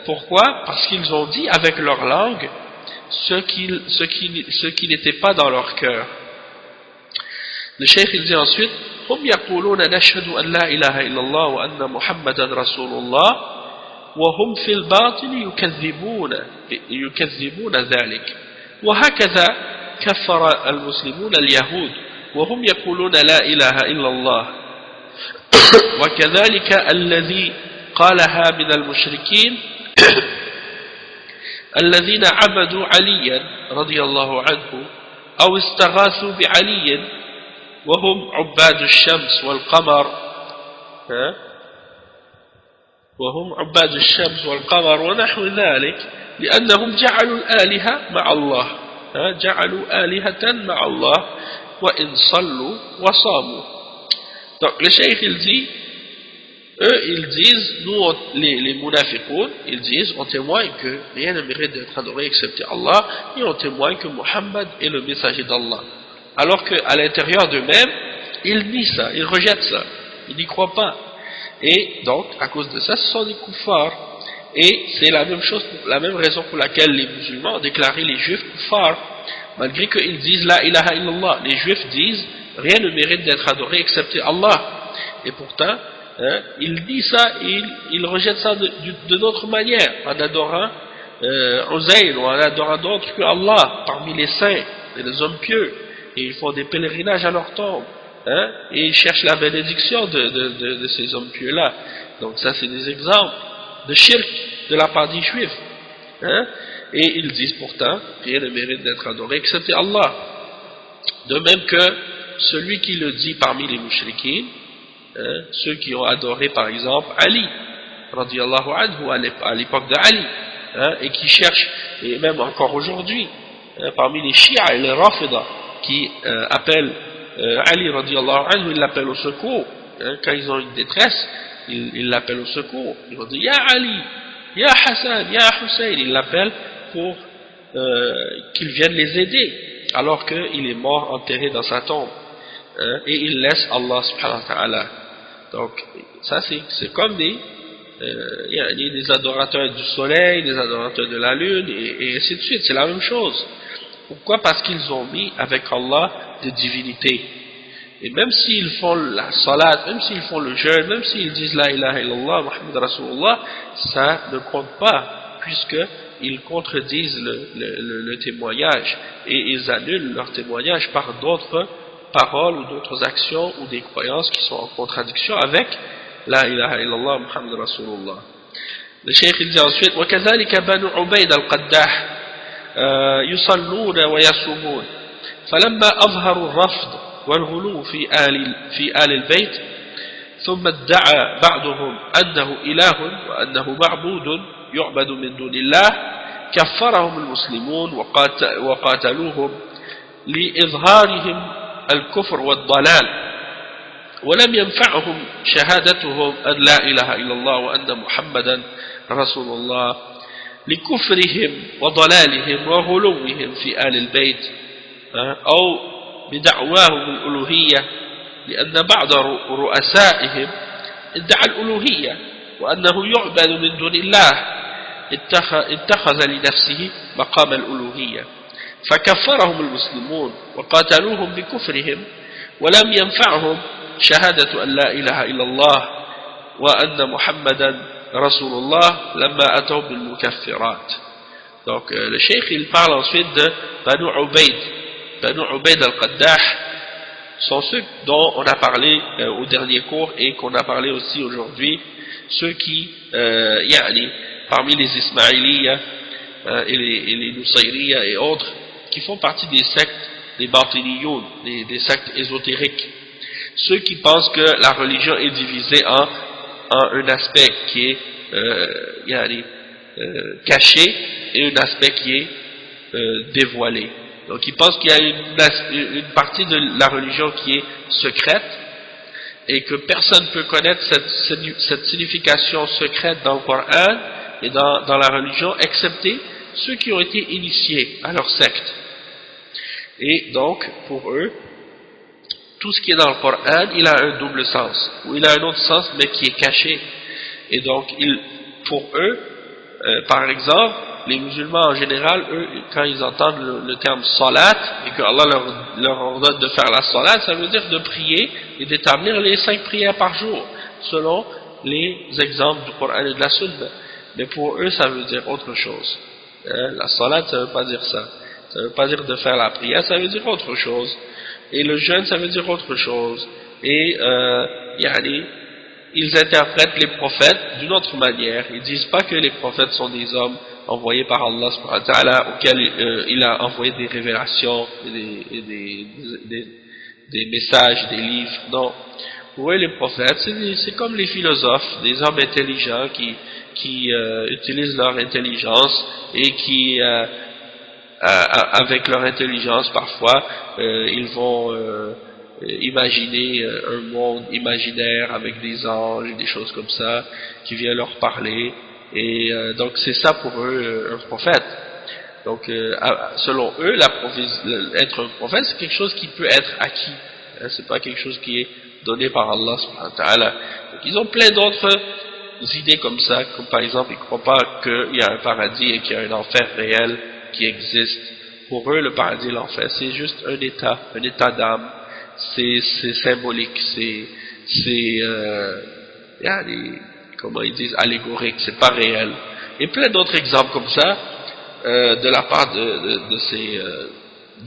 pourquoi? Parce qu'ils ont dit avec leur langue ce qui n'était pas dans leur cœur. Le cheikh il dit ensuite هم يقولون نشهد أن لا إله إلا الله وأن محمدا رسول الله وهم في الباطن يكذبون ذلك وهكذا كفر المسلمون اليهود وهم يقولون لا إله إلا الله وكذلك الذي قالها من المشركين الذين عبدوا عليا رضي الله عنه أو استغاثوا بعلي وهم عباد الشمس والقمر ونحو ذلك لأنهم جعلوا الآلهة مع الله جعلوا آلهة مع الله وإن صلوا وصاموا. Donc le cheikh il dit, eux ils disent, nous les munafiqoun, ils disent, on témoigne que rien ne mérite d'être adoré excepté Allah, et on témoigne que Muhammad est le messager d'Allah. Alors qu'à l'intérieur d'eux-mêmes, ils nient ça, ils rejettent ça, ils n'y croient pas. Et donc, à cause de ça, ce sont des kuffars. Et c'est la même chose, la même raison pour laquelle les musulmans ont déclaré les juifs kuffars, malgré qu'ils disent la ilaha illallah. Les juifs disent, rien ne mérite d'être adoré excepté Allah. Et pourtant, ils disent ça et ils rejettent ça de d'autres manières, en adorant Uzayr ou en adorant d'autres que Allah, parmi les saints et les hommes pieux. Et ils font des pèlerinages à leur tombe, et ils cherchent la bénédiction de ces hommes pieux-là. Donc ça c'est des exemples de shirk de la part des juifs. Et ils disent pourtant, rien ne mérite d'être adoré excepté Allah. De même que celui qui le dit parmi les mushrikines, ceux qui ont adoré par exemple Ali, radiyallahu anhu, à l'époque de Ali, et qui cherchent, et même encore aujourd'hui, parmi les Shia et les Rafida, qui appellent Ali radiyallahu anhu, ils l'appellent au secours, quand ils ont une détresse, ils l'appellent au secours, ils vont dire Ya Ali, Ya Hassan, Ya Hussein, ils l'appellent pour qu'ils viennent les aider, alors qu'il est mort enterré dans sa tombe, et il laisse Allah subhanahu wa ta'ala. Donc ça c'est comme des adorateurs du soleil, des adorateurs de la lune, et ainsi de suite, c'est la même chose. Pourquoi? Parce qu'ils ont mis avec Allah des divinités. Et même s'ils font la salat, même s'ils font le jeûne, même s'ils disent la ilaha illallah, Muhammad Rasulullah, ça ne compte pas, puisqu'ils contredisent le témoignage, et ils annulent leur témoignage par d'autres paroles ou d'autres actions ou des croyances qui sont en contradiction avec la ilaha illallah, Muhammad Rasulullah. Le cheikh il dit ensuite وَكَذَلِكَ بَنُو عُبَيْدَ الْقَدَّاحِ يصلون ويصومون فلما أظهروا الرفض والغلو في آل البيت ثم ادعى بعضهم أنه إله وأنه معبود يعبد من دون الله كفرهم المسلمون وقاتلوهم لإظهارهم الكفر والضلال ولم ينفعهم شهادتهم أن لا إله إلا الله وأن محمدا رسول الله لكفرهم وضلالهم وغلوهم في آل البيت أو بدعواهم الألوهية لأن بعض رؤسائهم ادعى الألوهية وأنه يعبد من دون الله اتخذ لنفسه مقام الألوهية فكفرهم المسلمون وقاتلوهم بكفرهم ولم ينفعهم شهادة أن لا إله إلا الله وأن محمدا رسول الله لما أتوا بالمكفرات. Donc le cheikh il parle ensuite de Banu Ubayd al-Qaddah, sont ceux dont on a parlé au dernier cours et qu'on a parlé aussi aujourd'hui, ceux qui parmi les Ismaïliya et les Nusayriya et autres qui font partie des sectes, des Batiniyoun, des sectes ésotériques, ceux qui pensent que la religion est divisée en un aspect qui est caché et un aspect qui est dévoilé. Donc ils pensent qu'il y a une partie de la religion qui est secrète et que personne ne peut connaître cette signification secrète dans le Coran et dans la religion, excepté ceux qui ont été initiés à leur secte. Et donc, pour eux, tout ce qui est dans le Coran, il a un double sens, ou il a un autre sens, mais qui est caché. Et donc, pour eux, par exemple, les musulmans en général, eux, quand ils entendent le terme salat, et que Allah leur ordonne de faire la salat, ça veut dire de prier et d'établir les 5 prières par jour, selon les exemples du Coran et de la Sunna. Mais pour eux, ça veut dire autre chose. La salat, ça veut pas dire ça. Ça veut pas dire de faire la prière, ça veut dire autre chose. Et le jeûne, ça veut dire autre chose. Et ils interprètent les prophètes d'une autre manière. Ils disent pas que les prophètes sont des hommes envoyés par Allah subhanahu wa ta'ala, auxquels il a envoyé des révélations, et des messages, des livres. Non. Pour eux, les prophètes, c'est comme les philosophes, des hommes intelligents qui utilisent leur intelligence et qui, avec leur intelligence, parfois, ils vont imaginer un monde imaginaire avec des anges et des choses comme ça qui viennent leur parler. Et donc c'est ça pour eux un prophète. Donc selon eux, être un prophète, c'est quelque chose qui peut être acquis. C'est pas quelque chose qui est donné par Allah subhanahu wa ta'ala. Donc ils ont plein d'autres idées comme ça, comme par exemple ils ne croient pas qu'il y a un paradis et qu'il y a un enfer réel qui existe. Pour eux, le paradis et l'enfer, c'est juste un état d'âme. C'est symbolique, comment ils disent, allégorique, c'est pas réel. Et plein d'autres exemples comme ça, de la part de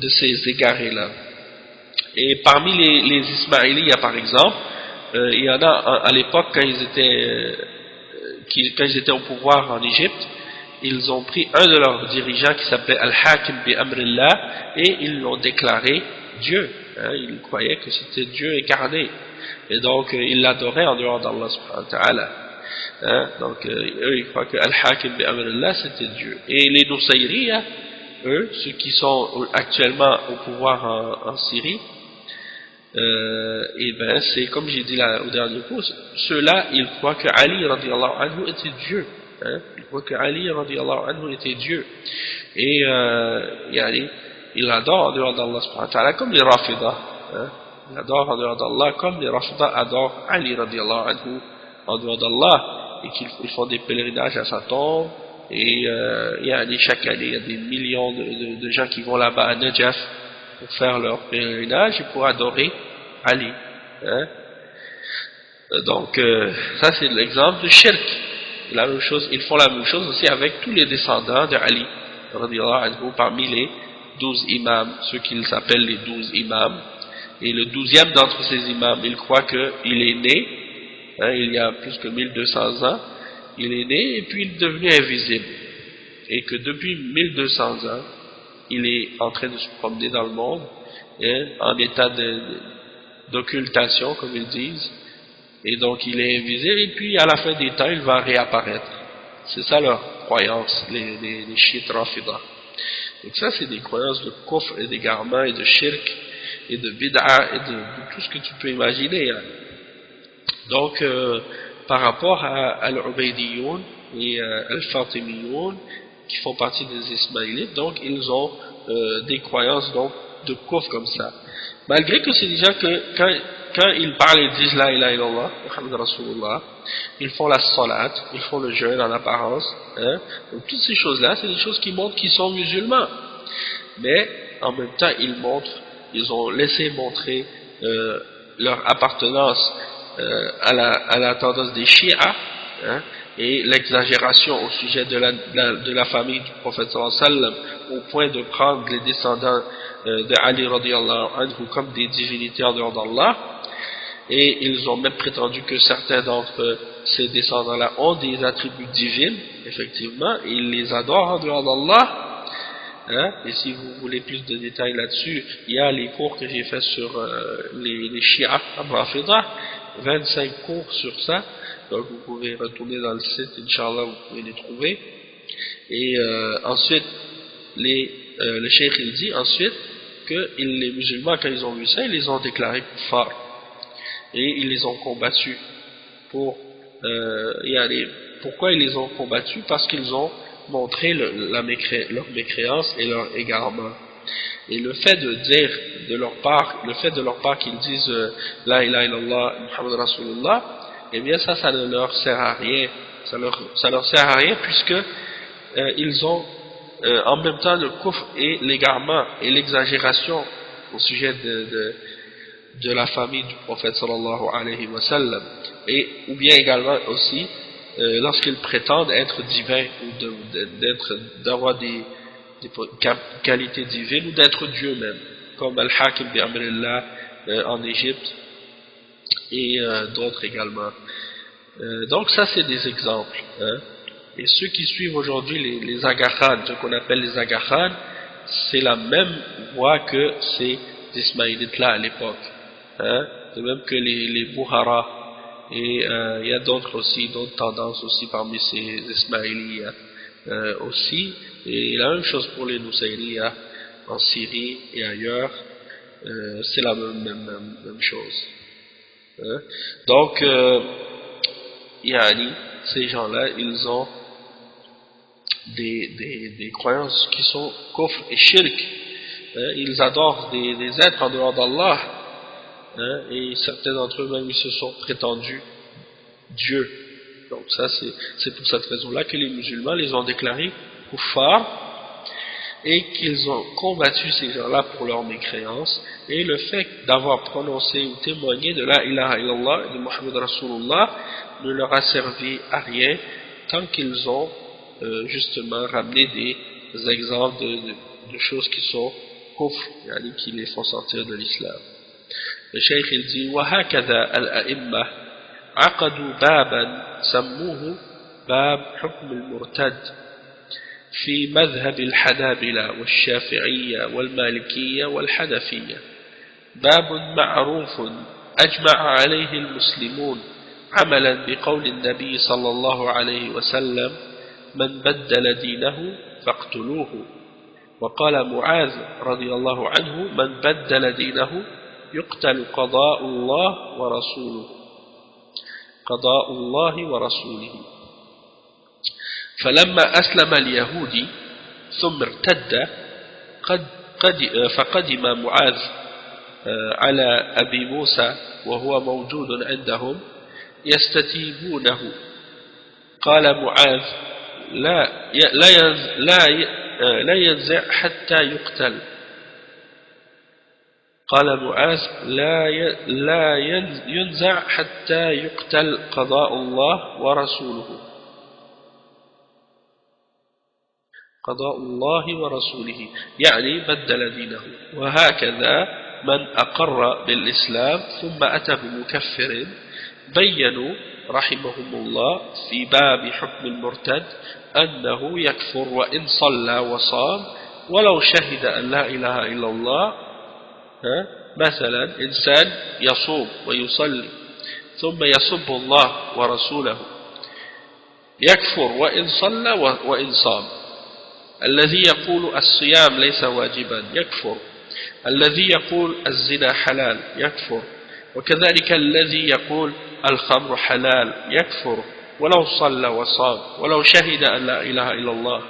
ces égarés-là. Et parmi les Ismaélites, par exemple, il y en a à l'époque quand ils étaient au pouvoir en Égypte, ils ont pris un de leurs dirigeants qui s'appelait Al-Hakim bi Amrillah et ils l'ont déclaré Dieu. Ils croyaient que c'était Dieu incarné. Et donc ils l'adoraient en dehors d'Allah subhanahu wa ta'ala. Donc eux ils croient que Al-Hakim bi Amrillah c'était Dieu. Et les Nusayriya, eux, ceux qui sont actuellement au pouvoir en Syrie, et ben c'est comme j'ai dit là au dernier cours, ceux-là ils croient que Ali radiyallahu anhu était Dieu. Ils croient que Ali radiyallahu anhu était Dieu. Et il adore en dehors d'Allah subhanahu wa ta'ala comme les Rafidah. Il adore en dehors d'Allah comme les Rafidah adorent Ali radiyallahu anhu en dehors d'Allah, et qu'ils font des pèlerinages à sa tombe. Et chaque année il y a des millions de gens qui vont là-bas à Najaf pour faire leur pèlerinage et pour adorer Ali. Donc ça c'est l'exemple du shirk. La même chose, ils font la même chose aussi avec tous les descendants de Ali radiyallahu anhu, parmi les 12 imams, ceux qu'ils appellent les 12 imams. Et le 12e d'entre ces imams, il croit qu'il est né, il y a plus que 1200 ans, il est né et puis il est devenu invisible. Et que depuis 1200 ans, il est en train de se promener dans le monde, en état d'occultation, comme ils disent. Et donc il est invisible, et puis à la fin des temps, il va réapparaître. C'est ça leur croyance, les chiites Rafidah. Donc ça, c'est des croyances de kufr et d'égarement et de shirk et de bid'a et de tout ce que tu peux imaginer. Donc, par rapport à Al-Ubaydiyoun et Al-Fatimiyoun, qui font partie des Ismaélites, donc ils ont des croyances donc de kufr comme ça. Malgré que c'est des gens que quand ils parlent, ils disent la ilaha illallah, Muhammad Rasulullah, ils font la salat, ils font le jeûne en apparence, donc toutes ces choses-là, c'est des choses qui montrent qu'ils sont musulmans. Mais en même temps, ils ont laissé montrer leur appartenance à la tendance des Shia, et l'exagération au sujet de la famille du prophète sallallahu alayhi wa sallam, au point de prendre les descendants de Ali radiyallahu anhu comme des divinités en dehors d'Allah. Et ils ont même prétendu que certains d'entre ces descendants-là ont des attributs divins, effectivement, et ils les adorent en dehors d'Allah. Et si vous voulez plus de détails là-dessus, il y a les cours que j'ai fait sur les Shia Rafidah, 25 cours sur ça, donc vous pouvez retourner dans le site, Inch'Allah, vous pouvez les trouver. Et ensuite, le cheikh il dit ensuite que les musulmans, quand ils ont vu ça, ils les ont déclarés kuffar. Et ils les ont combattus pourquoi ils les ont combattus? Parce qu'ils ont montré leur mécréance et leur égarement. Et le fait de leur part qu'ils disent la ilaha illallah Muhammad Rasulullah, eh bien ça ne leur sert à rien. Ça leur sert à rien puisque ils ont en même temps le kufr et l'égarement et l'exagération au sujet de la famille du prophète sallallahu alayhi wa sallam, et ou bien également aussi lorsqu'ils prétendent être divins ou d'avoir des qualités divines ou d'être Dieu même, comme Al-Hakim bi Amrillah en Égypte et d'autres également. Donc ça c'est des exemples, hein. Et ceux qui suivent aujourd'hui les Aga Khan, ce qu'on appelle les Aga Khan, c'est la même voie que ces Ismaélites là à l'époque, hein. De même que les Bouhara, et il y a d'autres aussi, d'autres tendances aussi parmi ces Ismaélites aussi, et la même chose pour les Nusayriya en Syrie et ailleurs, c'est la même chose, hein. Donc ces gens-là, ils ont des croyances qui sont kufr et shirk, hein. Ils adorent des êtres en dehors d'Allah, hein, et certains d'entre eux même ils se sont prétendus Dieu. Donc ça c'est pour cette raison-là que les musulmans les ont déclarés kuffar et qu'ils ont combattu ces gens-là pour leur mécréance, et le fait d'avoir prononcé ou témoigné de la ilaha illallah et de Muhammad Rasulullah ne leur a servi à rien tant qu'ils ont justement ramené des exemples de choses qui sont kufr, qui les font sortir de l'islam. Le cheikh il dit وهكذا الأئمة عقدوا بابا سموه باب حكم المرتد في مذهب الحنابلة والشافعية والمالكية والحنفية، باب معروف أجمع عليه المسلمون عملا بقول النبي صلى الله عليه وسلم من بدل دينه فاقتلوه، وقال معاذ رضي الله عنه من بدل دينه يقتل قضاء الله ورسوله. فلما أسلم اليهودي ثم ارتد فقدم معاذ على أبي موسى وهو موجود عندهم يستتيبونه، قال معاذ لا ينزع حتى يقتل، قال معاذ لا ينزع حتى يقتل قضاء الله ورسوله، يعني بدل دينه. وهكذا من أقر بالإسلام ثم أتى بمكفر بينوا رحمهم الله في باب حكم المرتد أنه يكفر وإن صلى وصام ولو شهد أن لا إله إلا الله. مثلا إنسان يصوم ويصلي ثم يسب الله ورسوله يكفر وإن صلى وإن صام. الذي يقول الصيام ليس واجبا يكفر، الذي يقول الزنا حلال يكفر، وكذلك الذي يقول الخمر حلال يكفر ولو صلى وصام ولو شهد أن لا إله إلا الله.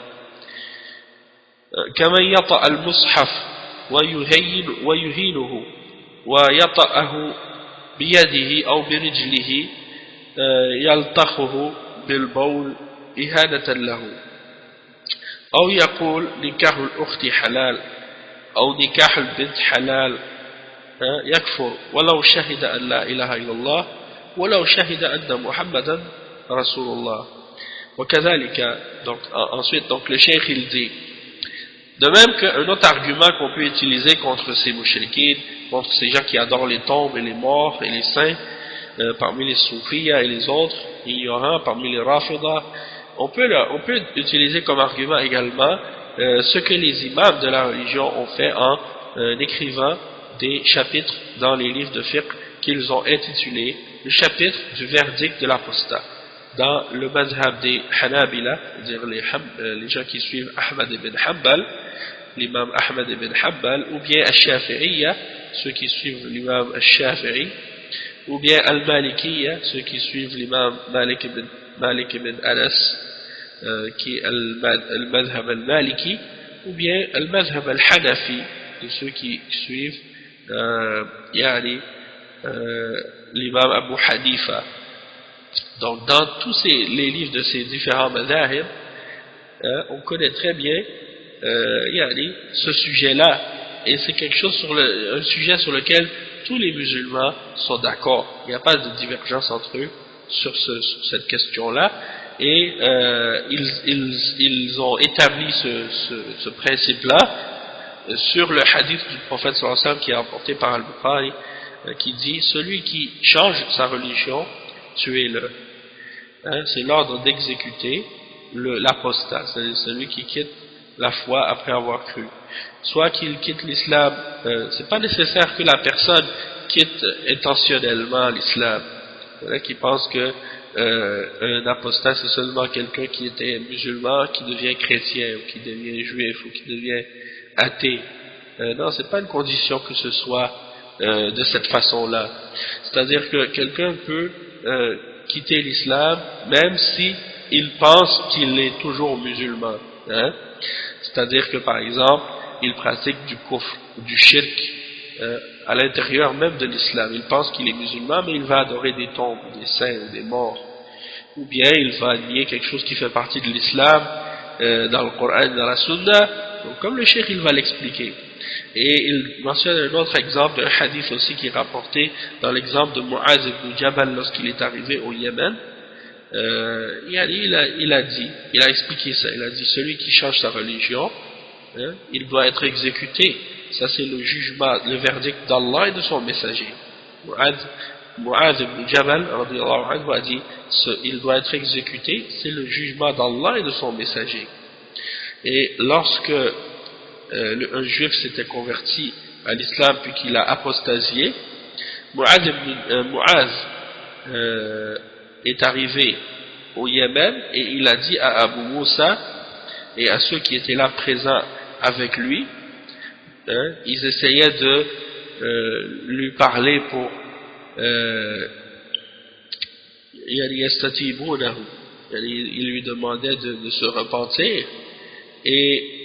كمن يطأ المصحف ويهينه ويطأه بيده أو برجله يلطخه بالبول إهانة له، أو يقول نكاح الأخت حلال أو نكاح البنت حلال يكفر ولو شهد أن لا إله إلا الله ولو شهد أن محمدا رسول الله. وكذلك ensuite le cheikh il dit, de même qu'un autre argument qu'on peut utiliser contre ces mouchriquines, contre ces gens qui adorent les tombes et les morts et les saints, parmi les soufiyas et les autres ignorants, parmi les rafidah, on peut utiliser comme argument également ce que les imams de la religion ont fait en écrivant des chapitres dans les livres de fiqh qu'ils ont intitulés le chapitre du verdict de l'apostat. Dans le mazhab des Hanabila, c'est-à-dire les gens qui suivent Ahmad ibn Hanbal, l'imam Ahmad ibn Hanbal, ou bien Al-Shafi'iyya, ceux qui suivent l'imam Al-Shafi'i, ou bien Al-Malikiyya, ceux qui suivent l'imam Malik ibn Anas, qui est Al-Mazhab Al-Maliki, ou bien Al-Mazhab Al-Hanafi, de ceux qui suivent l'imam Abu Hanifa. Donc dans tous les livres de ces différents mazahib, on connaît très bien ce sujet-là, et c'est quelque chose un sujet sur lequel tous les musulmans sont d'accord. Il n'y a pas de divergence entre eux sur cette question-là, et ils ont établi ce principe-là sur le hadith du prophète sallallahu alayhi wa sallam qui est rapporté par Al-Bukhari, qui dit: celui qui change sa religion, tuez-le. C'est l'ordre d'exécuter l'apostat, c'est celui qui quitte la foi après avoir cru. Soit qu'il quitte l'islam, c'est pas nécessaire que la personne quitte intentionnellement l'islam. Il y en a qui pensent que un apostat c'est seulement quelqu'un qui était musulman, qui devient chrétien, ou qui devient juif, ou qui devient athée. Non, c'est pas une condition que ce soit de cette façon-là. C'est-à-dire que quelqu'un peut quitter l'islam même si il pense qu'il est toujours musulman. C'est-à-dire que par exemple, il pratique du kufr ou du shirk à l'intérieur même de l'islam. Il pense qu'il est musulman, mais il va adorer des tombes, des saints ou des morts. Ou bien il va nier quelque chose qui fait partie de l'islam dans le Coran et dans la Sunna. Donc comme le cheikh, il va l'expliquer. Et il mentionne un autre exemple, un hadith aussi qui est rapporté dans l'exemple de Mu'az ibn Jabal lorsqu'il est arrivé au Yémen. Il a expliqué ça. Il a dit: celui qui change sa religion, il doit être exécuté. Ça c'est le jugement, le verdict d'Allah et de son messager. Mu'az ibn Jabal a dit: il doit être exécuté, c'est le jugement d'Allah et de son messager. Et lorsque un juif s'était converti à l'islam puis qu'il a apostasié, Mu'az est arrivé au Yémen et il a dit à Abu Moussa et à ceux qui étaient là présents avec lui, ils essayaient de lui parler pour il lui demandait de se repentir, et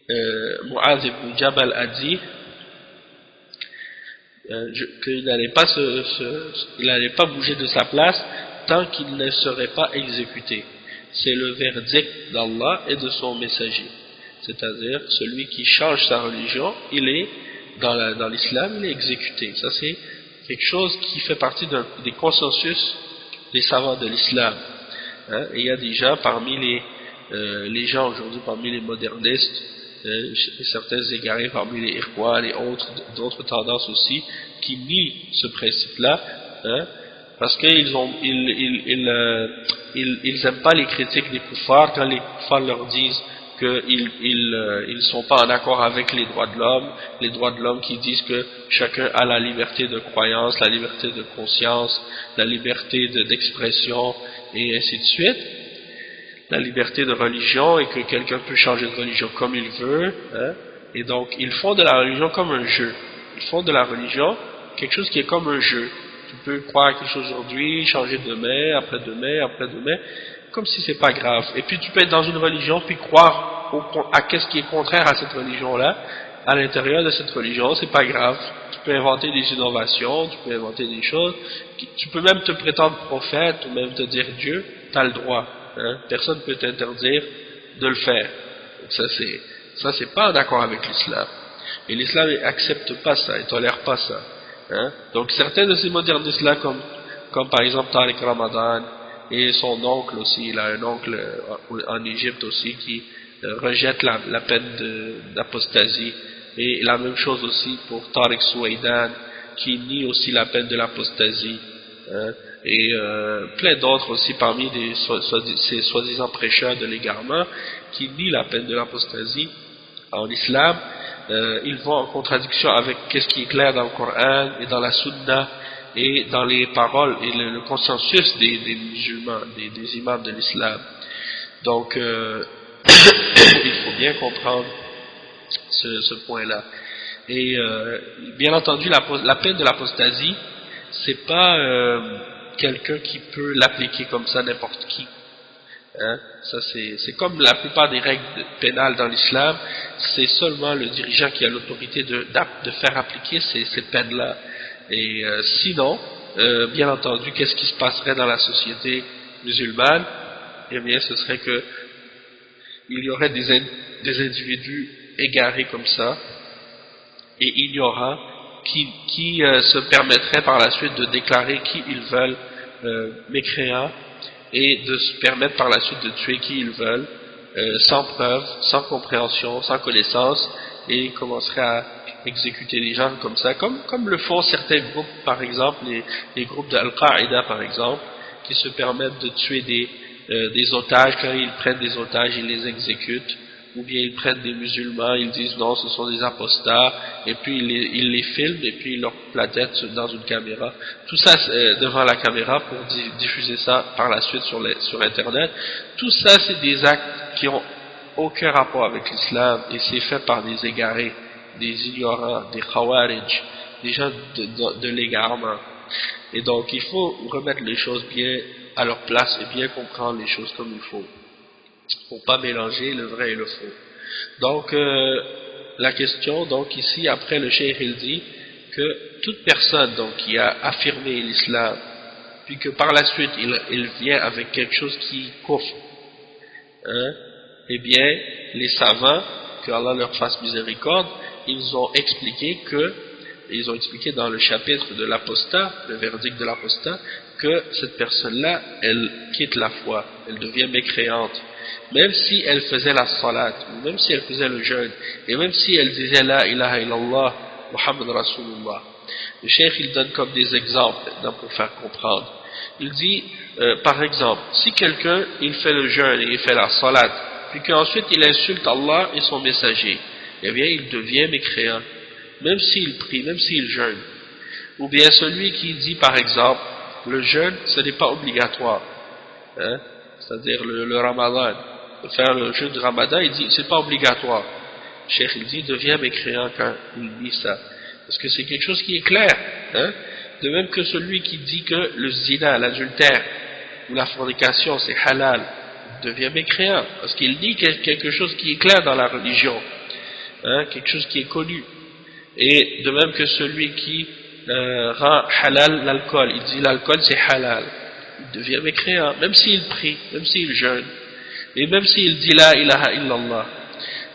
Mu'az ibn Jabal a dit qu'il n'allait pas bouger de sa place tant qu'il ne serait pas exécuté. C'est le verdict d'Allah et de son messager. C'est-à-dire, celui qui change sa religion, il est dans l'islam, il est exécuté. Ça c'est quelque chose qui fait partie des consensus des savants de l'islam. Et il y a déjà parmi les gens aujourd'hui, parmi les modernistes, certains égarés parmi les Ikhwan et d'autres tendances aussi, qui nient ce principe-là, parce qu'ils n'aiment pas les critiques des kuffars quand les kuffars leur disent qu'ils ne sont pas en accord avec les droits de l'homme qui disent que chacun a la liberté de croyance, la liberté de conscience, la liberté d'expression et ainsi de suite, la liberté de religion, et que quelqu'un peut changer de religion comme il veut, et donc ils font de la religion comme un jeu. Ils font de la religion quelque chose qui est comme un jeu. Tu peux croire à quelque chose aujourd'hui, changer demain, après-demain, comme si c'est pas grave. Et puis tu peux être dans une religion puis croire à qu'est-ce qui est contraire à cette religion-là, à l'intérieur de cette religion, c'est pas grave. Tu peux inventer des innovations, tu peux inventer des choses, tu peux même te prétendre prophète ou même te dire Dieu, tu as le droit. Personne ne peut t'interdire de le faire. Donc ça c'est pas en accord avec l'islam. Et l'islam accepte pas ça, il tolère pas ça. Donc certains de ces modernistes-là, comme par exemple Tariq Ramadan, et son oncle aussi, il a un oncle en Égypte aussi qui rejette la peine d'apostasie, et la même chose aussi pour Tariq Souaidan qui nie aussi la peine de l'apostasie, et plein d'autres aussi parmi ces soi-disant prêcheurs de l'égarement qui nient la peine de l'apostasie en islam. Ils vont en contradiction avec ce qui est clair dans le Coran et dans la Sunna et dans les paroles et le consensus des musulmans, des imams de l'islam. Donc il faut bien comprendre ce point-là. Et bien entendu, la peine de l'apostasie, c'est pas quelqu'un qui peut l'appliquer comme ça n'importe qui. Ça c'est comme la plupart des règles pénales dans l'islam, c'est seulement le dirigeant qui a l'autorité de faire appliquer ces peines-là. Et sinon, bien entendu, qu'est-ce qui se passerait dans la société musulmane? Eh bien, ce serait que il y aurait des individus égarés comme ça, et ignorants, qui se permettraient par la suite de déclarer qui ils veulent mécréants, et de se permettre par la suite de tuer qui ils veulent, sans preuve, sans compréhension, sans connaissance, et commenceraient à exécuter les gens comme ça, comme le font certains groupes, par exemple, les groupes d'Al-Qaïda par exemple, qui se permettent de tuer des otages. Quand ils prennent des otages, ils les exécutent, ou bien ils prennent des musulmans, ils disent non, ce sont des apostats, et puis ils les filment, et puis ils leur coupent la tête dans une caméra. Tout ça devant la caméra pour diffuser ça par la suite sur Internet. Tout ça, c'est des actes qui ont aucun rapport avec l'islam, et c'est fait par des égarés, des ignorants, des khawarij, des gens de l'égarement. Et donc il faut remettre les choses bien à leur place et bien comprendre les choses comme il faut. Pour pas mélanger le vrai et le faux. Donc la question, donc ici après le cheikh il dit que toute personne donc qui a affirmé l'islam, puis que par la suite il vient avec quelque chose qui couvre, eh bien les savants, que Allah leur fasse miséricorde, ils ont expliqué dans le chapitre de l'apostat, le verdict de l'apostat, que cette personne-là, elle quitte la foi, elle devient mécréante, même si elle faisait la salat, même si elle faisait le jeûne, et même si elle disait la ilaha illallah, Muhammad Rasulullah. Le cheikh il donne comme des exemples pour faire comprendre. Il dit, par exemple, si quelqu'un il fait le jeûne et il fait la salat, puis qu'ensuite il insulte Allah et son messager, eh bien il devient mécréant, même s'il prie, même s'il jeûne. Ou bien celui qui dit par exemple, le jeûne ce n'est pas obligatoire, c'est-à-dire le ramadan, de faire le jeûne du ramadan, il dit c'est pas obligatoire. Le cheikh il dit devient mécréant quand il dit ça, parce que c'est quelque chose qui est clair, de même que celui qui dit que le zina, l'adultère ou la fornication c'est halal, devient mécréant, parce qu'il dit quelque chose qui est clair dans la religion, quelque chose qui est connu. Et de même que celui qui rend halal l'alcool, il dit l'alcool c'est halal, il devient mécréant, même s'il prie, même s'il jeûne, et même s'il dit la ilaha illallah.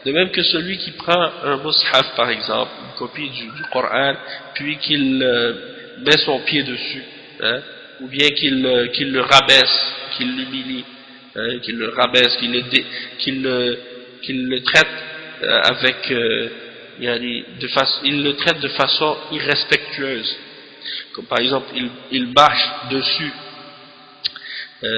De même que celui qui prend un mushaf par exemple, une copie du Coran, puis qu'il met son pied dessus, ou bien qu'il le rabaisse, qu'il l'humilie, qu'il le rabaisse, qu'il le traite avec il le traite de façon irrespectueuse, comme par exemple il marche dessus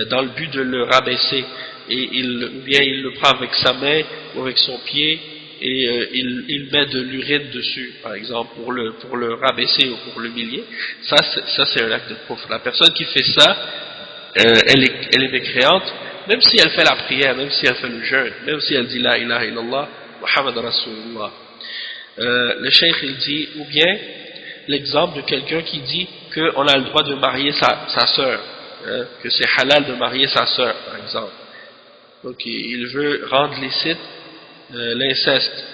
dans le but de le rabaisser, et ou bien il le prend avec sa main ou avec son pied, et il met de l'urine dessus par exemple pour le rabaisser ou pour l'humilier. Ça c'est un acte de kufr. La personne qui fait ça, elle est mécréante, même si elle fait la prière, même si elle fait le jeûne, même si elle dit la ilaha illallah Muhammad Rasulullah. Le cheikh il dit, ou bien l'exemple de quelqu'un qui dit qu'on a le droit de marier sa sœur, que c'est halal de marier sa sœur par exemple. Donc il veut rendre licite l'inceste.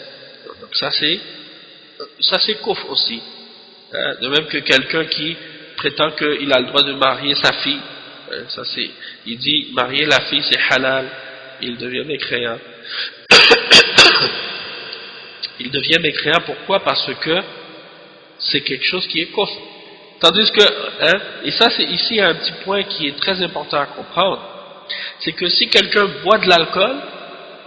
Donc ça c'est kufr aussi, de même que quelqu'un qui prétend qu'il a le droit de marier sa fille, il dit marier la fille c'est halal, il devient mécréant. Il devient mécréant, pourquoi? Parce que c'est quelque chose qui est kufr. Tandis que, et ça c'est ici un petit point qui est très important à comprendre, c'est que si quelqu'un boit de l'alcool,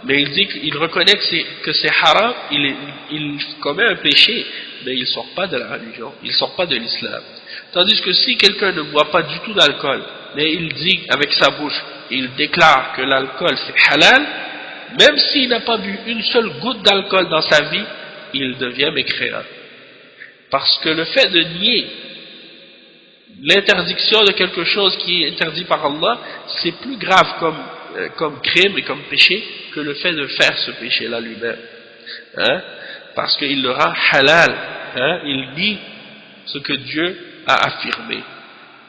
mais il dit qu'il reconnaît que c'est haram, il commet un péché, mais il ne sort pas de la religion, il ne sort pas de l'islam. Tandis que si quelqu'un ne boit pas du tout d'alcool, mais il dit avec sa bouche, il déclare que l'alcool c'est halal, même s'il n'a pas bu une seule goutte d'alcool dans sa vie, il devient mécréant. Parce que le fait de nier l'interdiction de quelque chose qui est interdit par Allah, c'est plus grave comme crime et comme péché que le fait de faire ce péché-là lui-même. Parce qu'il le rend halal, il nie ce que Dieu a affirmé.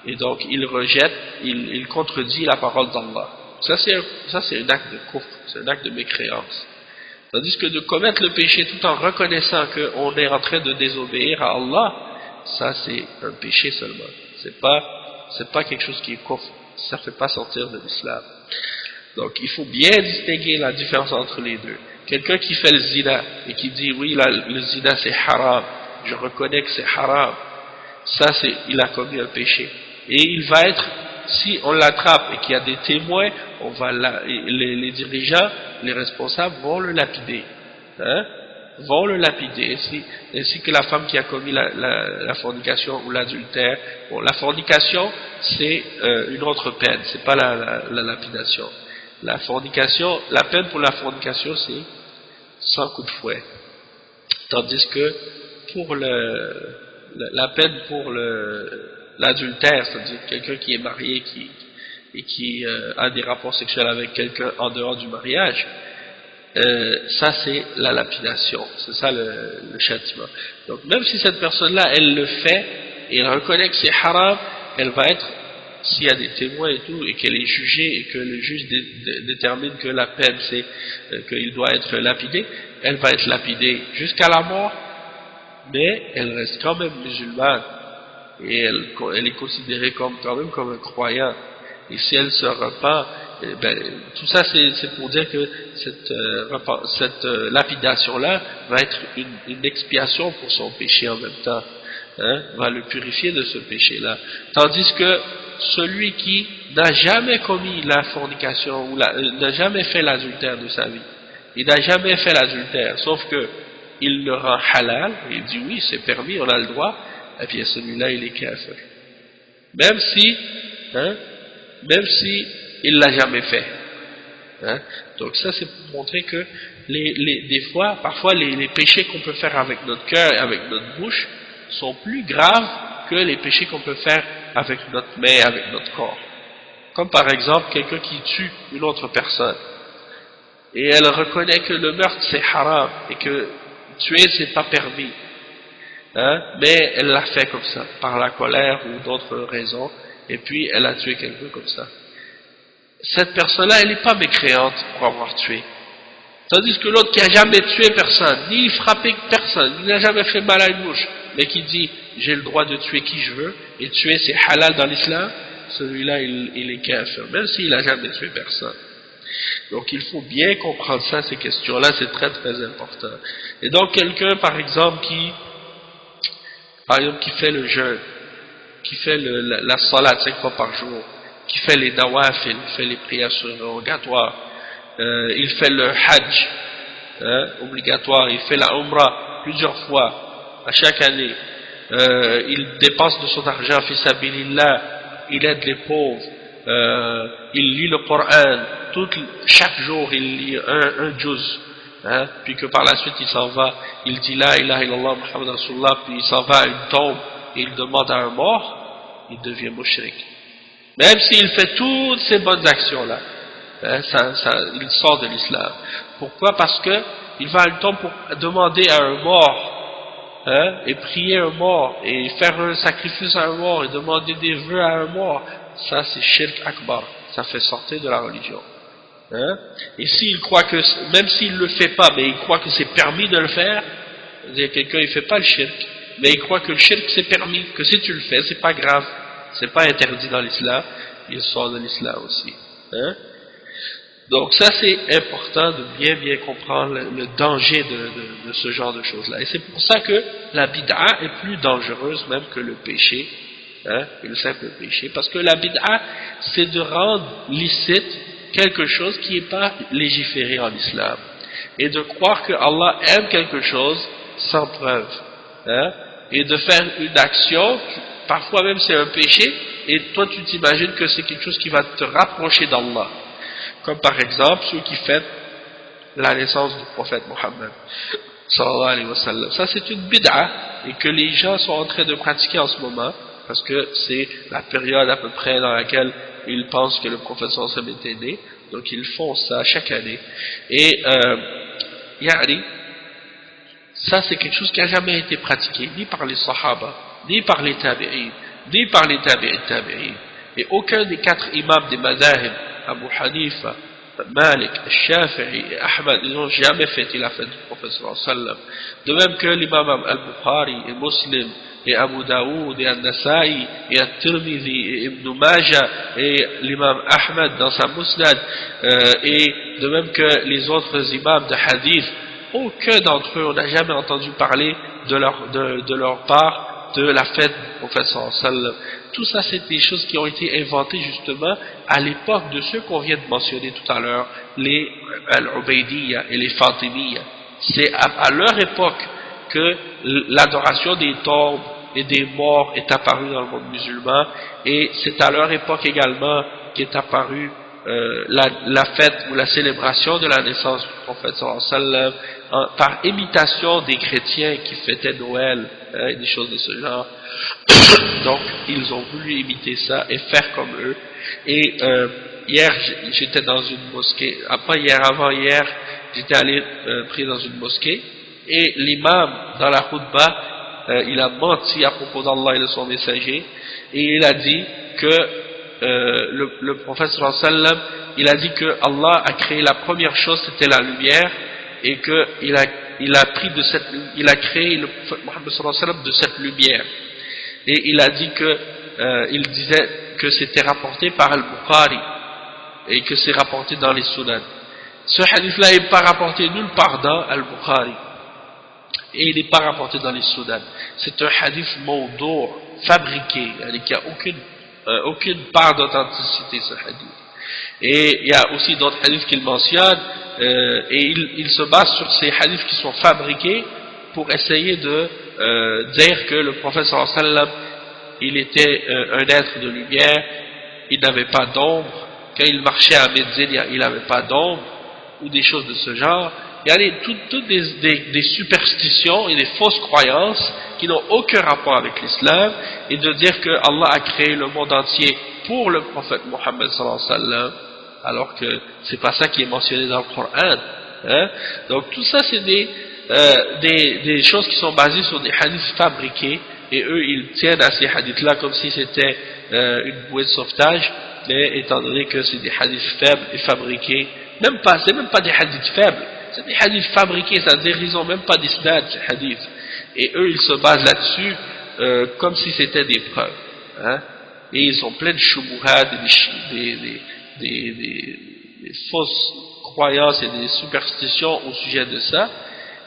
Et donc il rejette, il contredit la parole d'Allah. Ça c'est un acte de kufr, c'est un acte de mécréance. Tandis que de commettre le péché tout en reconnaissant qu'on est en train de désobéir à Allah, ça c'est un péché seulement. C'est pas quelque chose qui est kufr, ça ne fait pas sortir de l'islam. Donc il faut bien distinguer la différence entre les deux. Quelqu'un qui fait le zina et qui dit oui le zina c'est haram, je reconnais que c'est haram, ça c'est, il a commis un péché. Et il va être, si on l'attrape et qu'il y a des témoins, on va les dirigeants, les responsables vont le lapider, hein, vont le lapider, ainsi que la femme qui a commis la fornication ou l'adultère. Bon, la fornication c'est une autre peine, c'est pas la lapidation. La fornication, la peine pour la fornication c'est 100 coups de fouet, tandis que pour la peine pour l'adultère, c'est-à-dire quelqu'un qui est marié et qui a des rapports sexuels avec quelqu'un en dehors du mariage, ça c'est la lapidation, c'est ça le châtiment. Donc même si cette personne-là elle le fait et elle reconnaît que c'est haram, elle va être, s'il y a des témoins et tout, et qu'elle est jugée et que le juge détermine que la peine c'est qu'il doit être lapidé, elle va être lapidée jusqu'à la mort, mais elle reste quand même musulmane et elle est considérée quand même comme un croyant. Et si elle se repent, tout ça c'est pour dire que cette lapidation-là va être une expiation pour son péché en même temps, hein, va le purifier de ce péché-là. Tandis que celui qui n'a jamais commis la fornication ou n'a jamais fait l'adultère de sa vie, il n'a jamais fait l'adultère, sauf que il le rend halal, et il dit oui c'est permis, on a le droit, et puis celui-là il est kafir. Même si il l'a jamais fait. Hein? Donc ça c'est pour montrer que parfois les péchés qu'on peut faire avec notre cœur et avec notre bouche sont plus graves que les péchés qu'on peut faire avec notre main, avec notre corps. Comme par exemple quelqu'un qui tue une autre personne et elle reconnaît que le meurtre c'est haram et que tuer c'est pas permis, hein, mais elle l'a fait comme ça, par la colère ou d'autres raisons, et puis elle a tué quelqu'un comme ça. Cette personne-là, elle n'est pas mécréante pour avoir tué. Tandis que l'autre qui n'a jamais tué personne, ni frappé personne, il n'a jamais fait mal à une mouche, mais qui dit j'ai le droit de tuer qui je veux, et tuer c'est halal dans l'islam, celui-là il est kafir, même s'il n'a jamais tué personne. Donc il faut bien comprendre ça, ces questions-là, c'est très très important. Et donc quelqu'un par exemple qui fait le jeûne, qui fait la salat 5 fois par jour, qui fait les nawafil, il fait les prières surrogatoires, il fait le hajj obligatoire, il fait la umrah plusieurs fois à chaque année, il dépense de son argent fi sabilillah, il aide les pauvres, il lit le Coran, chaque jour il lit un juz, puis que par la suite il s'en va, il dit la ilaha illallah Muhammad Rasulullah, puis il s'en va à une tombe et il demande à un mort, il devient mushrik. Même s'il fait toutes ces bonnes actions-là, il sort de l'islam. Pourquoi? Parce que il va à une tombe pour demander à un mort, et prier un mort, et faire un sacrifice à un mort, et demander des vœux à un mort. Ça c'est shirk akbar, ça fait sortir de la religion. Et s'il croit que, même s'il ne le fait pas, mais il croit que c'est permis de le faire, c'est-à-dire quelqu'un il ne fait pas le shirk, mais il croit que le shirk c'est permis, que si tu le fais c'est pas grave, c'est pas interdit dans l'islam, il sort de l'islam aussi. Donc ça c'est important de bien comprendre le danger de ce genre de choses-là. Et c'est pour ça que la bid'a est plus dangereuse même que le péché, que le simple péché, parce que la bid'a c'est de rendre licite quelque chose qui n'est pas légiféré en islam, et de croire que Allah aime quelque chose sans preuve, et de faire une action, parfois même c'est un péché, et toi tu t'imagines que c'est quelque chose qui va te rapprocher d'Allah, comme par exemple ceux qui fêtent la naissance du prophète Mohammed sallallahu alayhi wa sallam. Ça c'est une bid'a, et que les gens sont en train de pratiquer en ce moment, parce que c'est la période à peu près dans laquelle ils pensent que le prophète sallallahu alayhi wa sallam était né, donc ils font ça chaque année. Et ça c'est quelque chose qui n'a jamais été pratiqué, ni par les sahaba, ni par les tabi'in, ni par les tabi'in. Et aucun des 4 imams des madhahib, Abu Hanifa, Malik, Shafi'i et Ahmad, ils n'ont jamais fêté la fête du prophète sallallahu alayhi wa sallam. De même que l'imam Al-Bukhari et Muslim et Abu Daoud, et An-Nasa'i, et At-Tirmidhi, et Ibn Majah, et l'imam Ahmad dans sa Musnad, et de même que les autres imams de hadith, aucun d'entre eux, on n'a jamais entendu parler de leur part de la fête du prophète sallallahu alayhi wa sallam. Tout ça, c'est des choses qui ont été inventées justement à l'époque de ceux qu'on vient de mentionner tout à l'heure, les Al-Ubaydiyya et les Fatimiyya. C'est à leur époque que l'adoration des tombes et des morts est apparue dans le monde musulman, et c'est à leur époque également qu'est apparue la fête ou la célébration de la naissance du prophète sallallahu alayhi wa sallam, par imitation des chrétiens qui fêtaient Noël, et des choses de ce genre. Donc ils ont voulu imiter ça et faire comme eux. Et hier j'étais dans une mosquée, pas hier, avant hier, j'étais allé prier dans une mosquée, et l'imam dans la khutbah, il a menti à propos d'Allah et de son messager, et il a dit que le prophète sallallahu alayhi wa sallam, il a dit que Allah a créé la première chose, c'était la lumière, et que il a créé le prophète Mohammed sallallahu alayhi wa sallam de cette lumière. Et il a dit que il disait que c'était rapporté par Al-Bukhari et que c'est rapporté dans les Sunan. Ce hadith-là n'est pas rapporté nulle part dans Al-Bukhari et il n'est pas rapporté dans les Sunan. C'est un hadith mawdou', fabriqué, qui n'a aucune part d'authenticité, ce hadith. Et il y a aussi d'autres hadiths qu'il mentionne, et il se base sur ces hadiths qui sont fabriqués pour essayer de dire que le prophète sallallahu alayhi wa sallam, il était un être de lumière, il n'avait pas d'ombre, quand il marchait à Médine, il n'avait pas d'ombre, ou des choses de ce genre. Il y a toutes des superstitions et des fausses croyances qui n'ont aucun rapport avec l'islam, et de dire que Allah a créé le monde entier pour le prophète Mohammed sallallahu alayhi wa sallam, alors que c'est pas ça qui est mentionné dans le Coran, hein? Donc tout ça c'est des choses qui sont basées sur des hadiths fabriqués, et eux ils tiennent à ces hadiths là comme si c'était une bouée de sauvetage, mais étant donné que c'est des hadiths faibles et fabriqués, c'est même pas des hadiths faibles, c'est des hadiths fabriqués, c'est-à-dire ils n'ont même pas d'isnad ces hadiths, et eux ils se basent là-dessus comme si c'était des preuves, hein? Et ils ont plein de shubuhat, des fausses croyances et des superstitions au sujet de ça,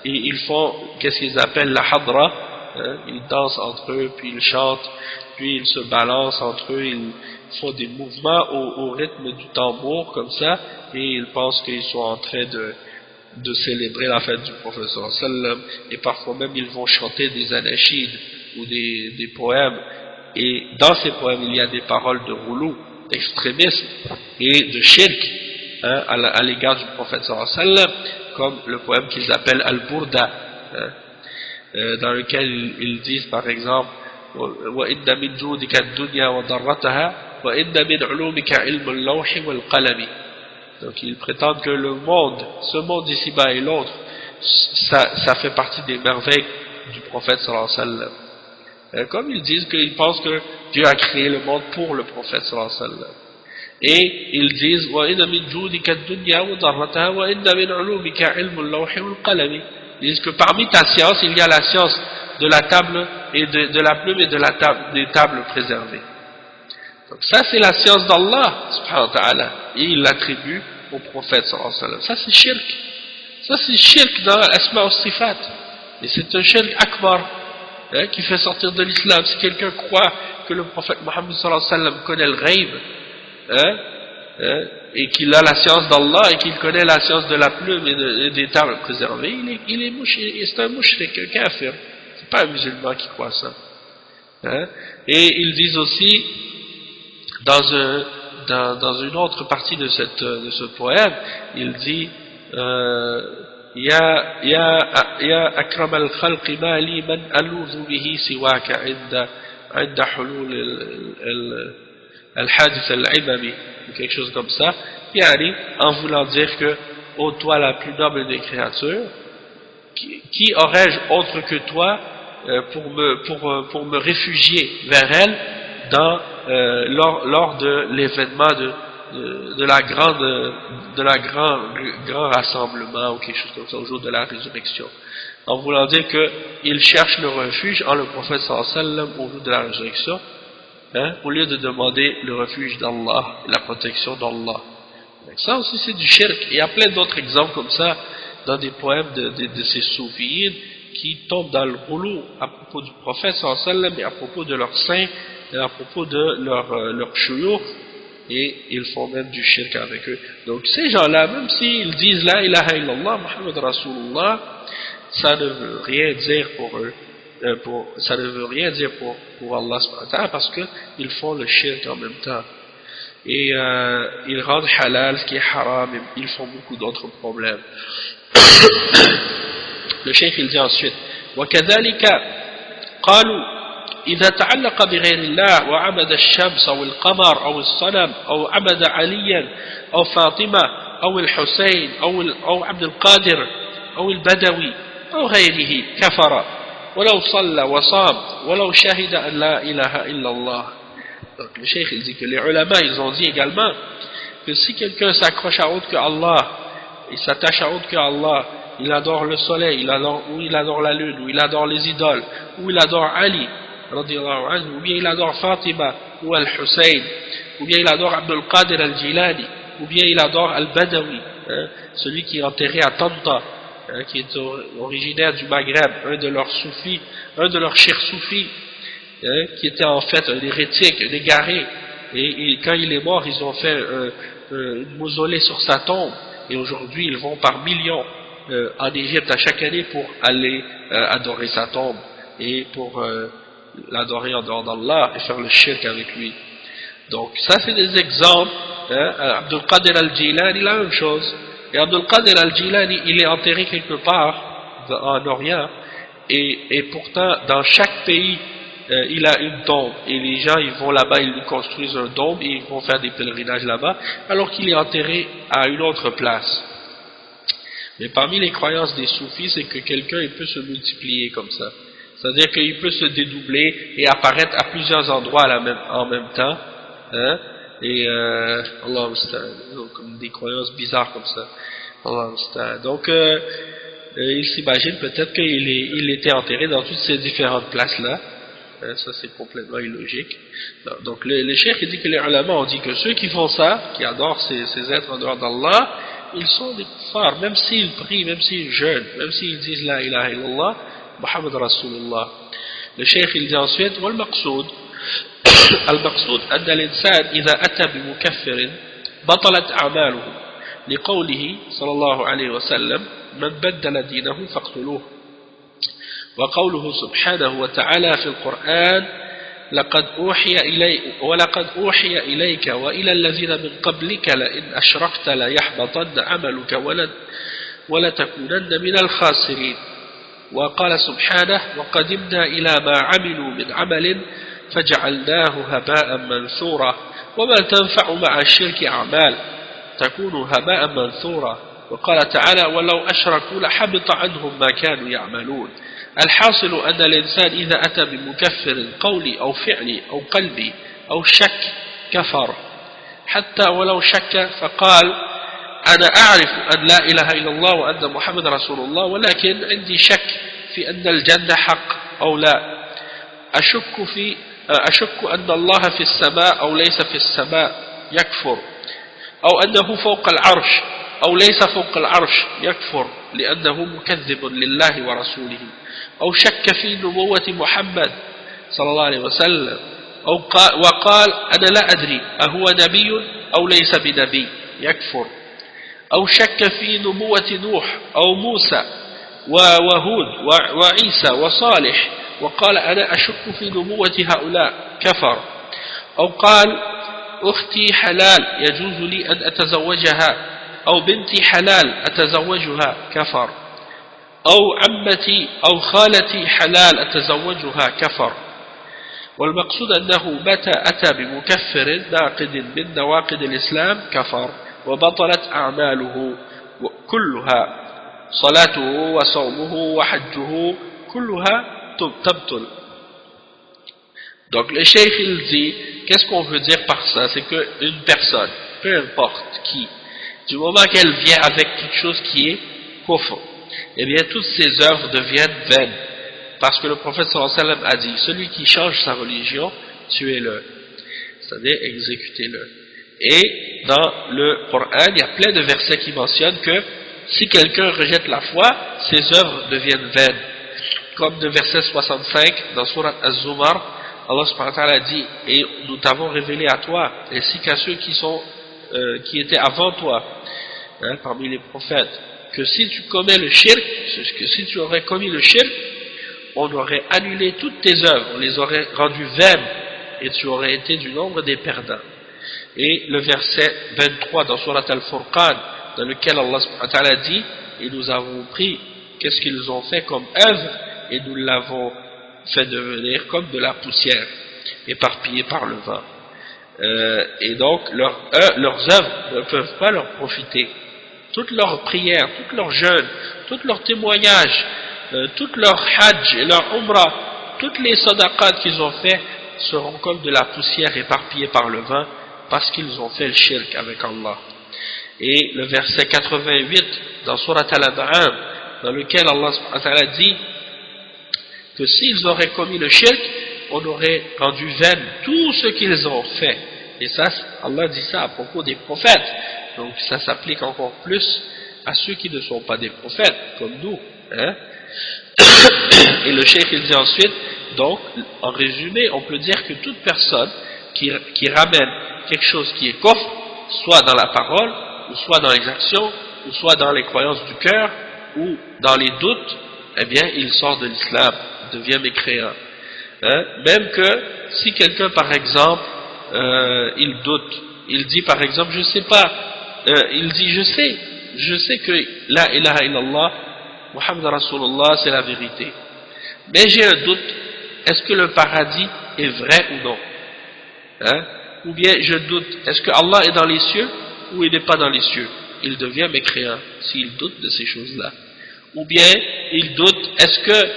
et ils font qu'est-ce qu'ils appellent la hadra, hein? Ils dansent entre eux, puis ils chantent, puis ils se balancent entre eux, ils font des mouvements au rythme du tambour comme ça, et ils pensent qu'ils sont en train de célébrer la fête du prophète sallallahu alayhi wa sallam, et parfois même ils vont chanter des anachides ou des poèmes, et dans ces poèmes il y a des paroles de roulou, d'extrémisme et de shirk, hein, à l'égard du prophète sallallahu alayhi wa sallam, comme le poème qu'ils appellent Al-Burda, hein, dans lequel ils disent par exemple وَإِنَّ مِنْ جُودِكَ الدُّنْيَا وَضَرَّتَهَا وَإِنَّ مِنْ عُلُومِكَ عِلْمُ اللَّوْحِ وَالْقَلَمِ. Donc ils prétendent que ce monde ici-bas et l'autre, ça fait partie des merveilles du prophète sallallahu alayhi wa sallam. Comme ils disent qu'ils pensent que Dieu a créé le monde pour le prophète sallallahu alayhi wa sallam. Et ils disent وَإِنَّ مِنْ جُودِكَ الدُّنْيَا وَضَرَّتَهَا وَإِنَّ مِنْ عُلُومِكَ عِلْمُ اللَّوْحِ وَالْقَلَمِ. Ils disent que parmi ta science, il y a la science de la table et de la plume et des tables préservées. Donc ça c'est la science d'Allah subhanahu wa ta'ala, et il l'attribue au prophète sallallahu alayhi wa sallam. Ça c'est shirk. Ça c'est shirk dans l'asma wa sifat. Et c'est un shirk akbar, hein, qui fait sortir de l'islam. Si quelqu'un croit que le prophète Mohammed sallallahu alayhi wa sallam connaît le ghaib, hein, et qu'il a la science d'Allah et qu'il connaît la science de la plume et des tables préservées, c'est un mushrik, un kafir. C'est pas un musulman qui croit ça, hein. Et ils disent aussi dans une autre partie de ce poème, il dit Ya akram al-khalqi ma li man alouzu bihi siwaka inda hulul al-hadith al-imami, ou quelque chose comme ça, yani, en voulant dire que ô toi la plus noble des créatures, qui aurais-je autre que toi pour me réfugier vers elle lors de l'événement grand rassemblement ou quelque chose comme ça au jour de la résurrection. En voulant dire qu'il cherche le refuge en le prophète sallallahu alayhi wa sallam au jour de la résurrection, au lieu de demander le refuge d'Allah et la protection d'Allah. Ça aussi c'est du shirk. Et il y a plein d'autres exemples comme ça dans des poèmes de ces soufiyines qui tombent dans le ghulou à propos du prophète sallallahu alayhi wa sallam et à propos de leurs saints et à propos de leur shuyukh, et ils font même du shirk avec eux. Donc ces gens-là, même s'ils disent la ilaha illallah Muhammad Rasulullah, ça ne veut rien dire pour eux, ça ne veut rien dire pour Allah subhanahu wa ta'ala, parce qu'ils font le shirk en même temps. Et ils rendent halal ce qui est haram, et ils font beaucoup d'autres problèmes. Le cheikh il dit ensuite وكذلك قالوا إذا تعلق بغير الله وعبد الشمس أو القمر أو الصنم أو عبد عليا أو فاطمة أو الحسين أو عبد القادر أو البدوي أو غيره كفر ولو صلى وصام ولو شهد أن لا إله إلا الله. Donc le cheikh il dit que les ulama ils ont dit également que si quelqu'un s'accroche à autre que Allah, il s'attache à autre que Allah, il adore le soleil, ou il adore la lune, ou il adore les idoles, ou il adore Ali, ou bien il adore Fatima, ou Al-Hussein, ou bien il adore Abdul Qadir Al-Jilani, ou bien il adore Al-Badawi, celui qui est enterré à Tanta, qui est originaire du Maghreb, un de leurs soufis, un de leurs chers soufis, qui était en fait un hérétique, un égaré, et quand il est mort, ils ont fait un mausolée sur sa tombe, et aujourd'hui ils vont par millions en Égypte à chaque année pour aller adorer sa tombe et pour l'adorer en dehors d'Allah et faire le shirk avec lui. Donc ça c'est des exemples. Abdul Qadir al-Jilani la même chose, et Abdul Qadir al-Jilani il est enterré quelque part en Orient, et pourtant dans chaque pays il a une tombe, et les gens ils vont là-bas, ils lui construisent un dôme et ils vont faire des pèlerinages là-bas alors qu'il est enterré à une autre place. Mais parmi les croyances des soufis, c'est que quelqu'un il peut se multiplier comme ça. C'est-à-dire qu'il peut se dédoubler et apparaître à plusieurs endroits en même temps. Et Allah musta'an, comme des croyances bizarres comme ça. Allah musta'an. Donc il s'imagine peut-être qu'il était enterré dans toutes ces différentes places-là. Ça c'est complètement illogique. Donc le cheikh dit que les ulama ont dit que ceux qui font ça, qui adorent ces êtres en dehors d'Allah, ils sont des kuffars, même s'ils prient, même s'ils jeûnent, même s'ils disent la ilaha illallah Muhammad Rasulullah. Le cheikh il dit ensuite والمقصود المقصود أن الإنسان إذا أتى بمكفر بطلت أعماله لقوله صلى الله عليه وسلم من بدل دينه فاقتلوه، وقوله سبحانه وتعالى في القرآن ولقد أوحي إليك وإلى الذين من قبلك لئن أشركت ليحبطن عملك ولتكونن من الخاسرين. وقال سبحانه وقدمنا إلى ما عملوا من عمل فجعلناه هباء منثورا وما تنفع مع الشرك أعمال تكون هباء منثورا. وقال تعالى ولو أشركوا لحبط عنهم ما كانوا يعملون. الحاصل أن الإنسان إذا أتى بمكفر قولي أو فعلي أو قلبي أو شك كفر، حتى ولو شك فقال أنا أعرف أن لا إله إلا الله وأن محمد رسول الله، ولكن عندي شك في أن الجنة حق أو لا، أشك أن الله في السماء أو ليس في السماء، يكفر، أو أنه فوق العرش أو ليس فوق العرش، يكفر لأنه مكذب لله ورسوله. أو شك في نبوة محمد صلى الله عليه وسلم وقال أنا لا أدري أهو نبي أو ليس بنبي، يكفر. أو شك في نبوة نوح أو موسى وهود وعيسى وصالح وقال أنا أشك في نبوة هؤلاء، كفر. أو قال أختي حلال يجوز لي أن أتزوجها، أو بنتي حلال أتزوجها، كفر. أو عمتي أو خالتي حلال أتزوجها، كفر. والمقصود أنه متى أتى بمكفر ناقد من نواقض الإسلام كفر وبطلت أعماله كلها، صلاته وصومه وحجه كلها تبطل. Donc le cheikh il dit, qu'est-ce qu'on veut dire par ça? C'est qu'une personne peu importe qui, du moment qu'elle vient avec quelque chose qui est kufr, eh bien toutes ces œuvres deviennent vaines. Parce que le prophète sallallahu alayhi wa sallam a dit, celui qui change sa religion, tuez-le. C'est-à-dire exécutez-le. Et dans le Coran, il y a plein de versets qui mentionnent que si quelqu'un rejette la foi, ses œuvres deviennent vaines. Comme le verset 65 dans Surat Az-Zumar, Allah subhanahu wa ta'ala dit, et nous t'avons révélé à toi, ainsi qu'à ceux qui étaient avant toi, hein, parmi les prophètes, que si tu commets le shirk, que si tu aurais commis le shirk, on aurait annulé toutes tes œuvres, on les aurait rendues vaines, et tu aurais été du nombre des perdants. Et le verset 23 dans Surat Al-Furqan, dans lequel Allah subhanahu wa ta'ala dit, et nous avons pris qu'est-ce qu'ils ont fait comme œuvre, et nous l'avons fait devenir comme de la poussière, éparpillée par le vent. Et donc leurs œuvres ne peuvent pas leur profiter. Toutes leurs prières, toutes leurs jeûnes, tous leurs témoignages, toutes leurs hajj et leurs umrah, toutes les sadaqat qu'ils ont fait seront comme de la poussière éparpillée par le vent parce qu'ils ont fait le shirk avec Allah. Et le verset 88 dans Surat Al-An'am, dans lequel Allah subhanahu wa ta'ala dit que s'ils auraient commis le shirk, on aurait rendu vain tout ce qu'ils ont fait. Et ça, Allah dit ça à propos des prophètes. Donc ça s'applique encore plus à ceux qui ne sont pas des prophètes, comme nous. Hein? Et le cheikh il dit ensuite, donc en résumé, on peut dire que toute personne qui ramène quelque chose qui est kufr, soit dans la parole, ou soit dans les actions, ou soit dans les croyances du cœur, ou dans les doutes, eh bien il sort de l'islam, il devient mécréant. Hein? Même que si quelqu'un par exemple il doute, il dit par exemple je sais pas, il dit je sais que la ilaha illallah Muhammad Rasulullah c'est la vérité, mais j'ai un doute, est-ce que le paradis est vrai ou non, hein? Ou bien je doute, est-ce que Allah est dans les cieux ou il n'est pas dans les cieux, il devient mécréant s'il doute de ces choses là. Ou bien il doute, est-ce que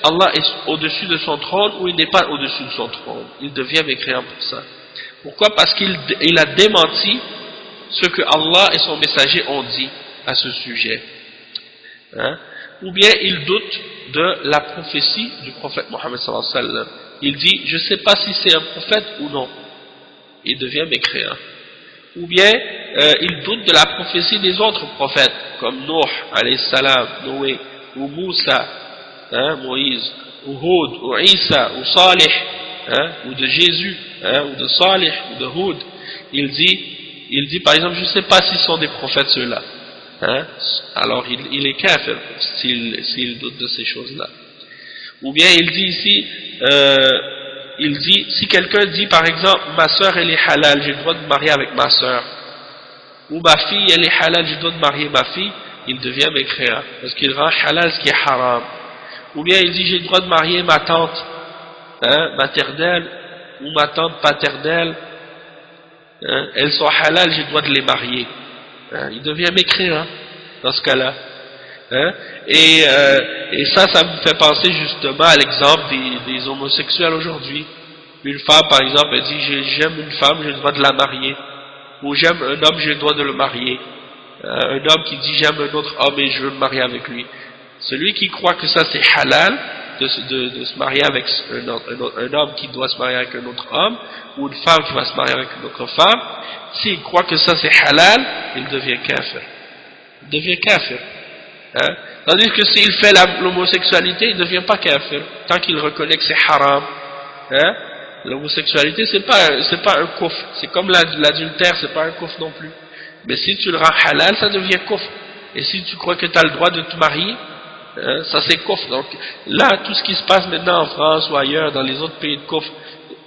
Allah est au-dessus de son trône ou il n'est pas au-dessus de son trône, il devient mécréant pour ça. Pourquoi? Parce qu'il a démenti ce que Allah et son messager ont dit à ce sujet. Hein? Ou bien il doute de la prophétie du prophète Mohammed sallallahu alayhi wa sallam. Il dit, je ne sais pas si c'est un prophète ou non. Il devient mécréant. Ou bien il doute de la prophétie des autres prophètes, comme Nuh, alayhi salam, Noé, ou Moussa, hein, Moïse, ou Hud, ou Isa, ou Salih, hein, ou de Jésus, hein, ou de Salih, ou de Hud. Il dit par exemple, je ne sais pas s'ils sont des prophètes ceux-là. Hein? Alors il est kafir s'il doute de ces choses-là. Ou bien il dit ici, si quelqu'un dit par exemple, ma soeur elle est halal, j'ai le droit de me marier avec ma soeur, ou ma fille elle est halal, j'ai le droit de marier ma fille, il devient mécréant, parce qu'il rend halal ce qui est haram. Ou bien il dit, j'ai le droit de marier ma tante, hein, maternelle, ou ma tante paternelle, hein, elles sont halal, j'ai le droit de les marier. Hein, il devient mécréant dans ce cas-là. Hein, et ça me fait penser justement à l'exemple des homosexuels aujourd'hui. Une femme par exemple, elle dit, j'aime une femme, j'ai le droit de la marier. Ou j'aime un homme, j'ai le droit de le marier. Un homme qui dit, j'aime un autre homme et je veux me marier avec lui. Celui qui croit que ça c'est halal, de se marier avec un homme qui doit se marier avec un autre homme, ou une femme qui va se marier avec une autre femme, s'il croit que ça c'est halal, il devient kafir. Il devient kafir. Hein? Tandis que s'il fait l'homosexualité, il ne devient pas kafir, tant qu'il reconnaît que c'est haram. Hein? L'homosexualité c'est pas un kufr, c'est comme l'adultère, c'est pas un kufr non plus. Mais si tu le rends halal, ça devient kufr. Et si tu crois que tu as le droit de te marier, ça c'est kufr. Donc là, tout ce qui se passe maintenant en France ou ailleurs, dans les autres pays de kufr,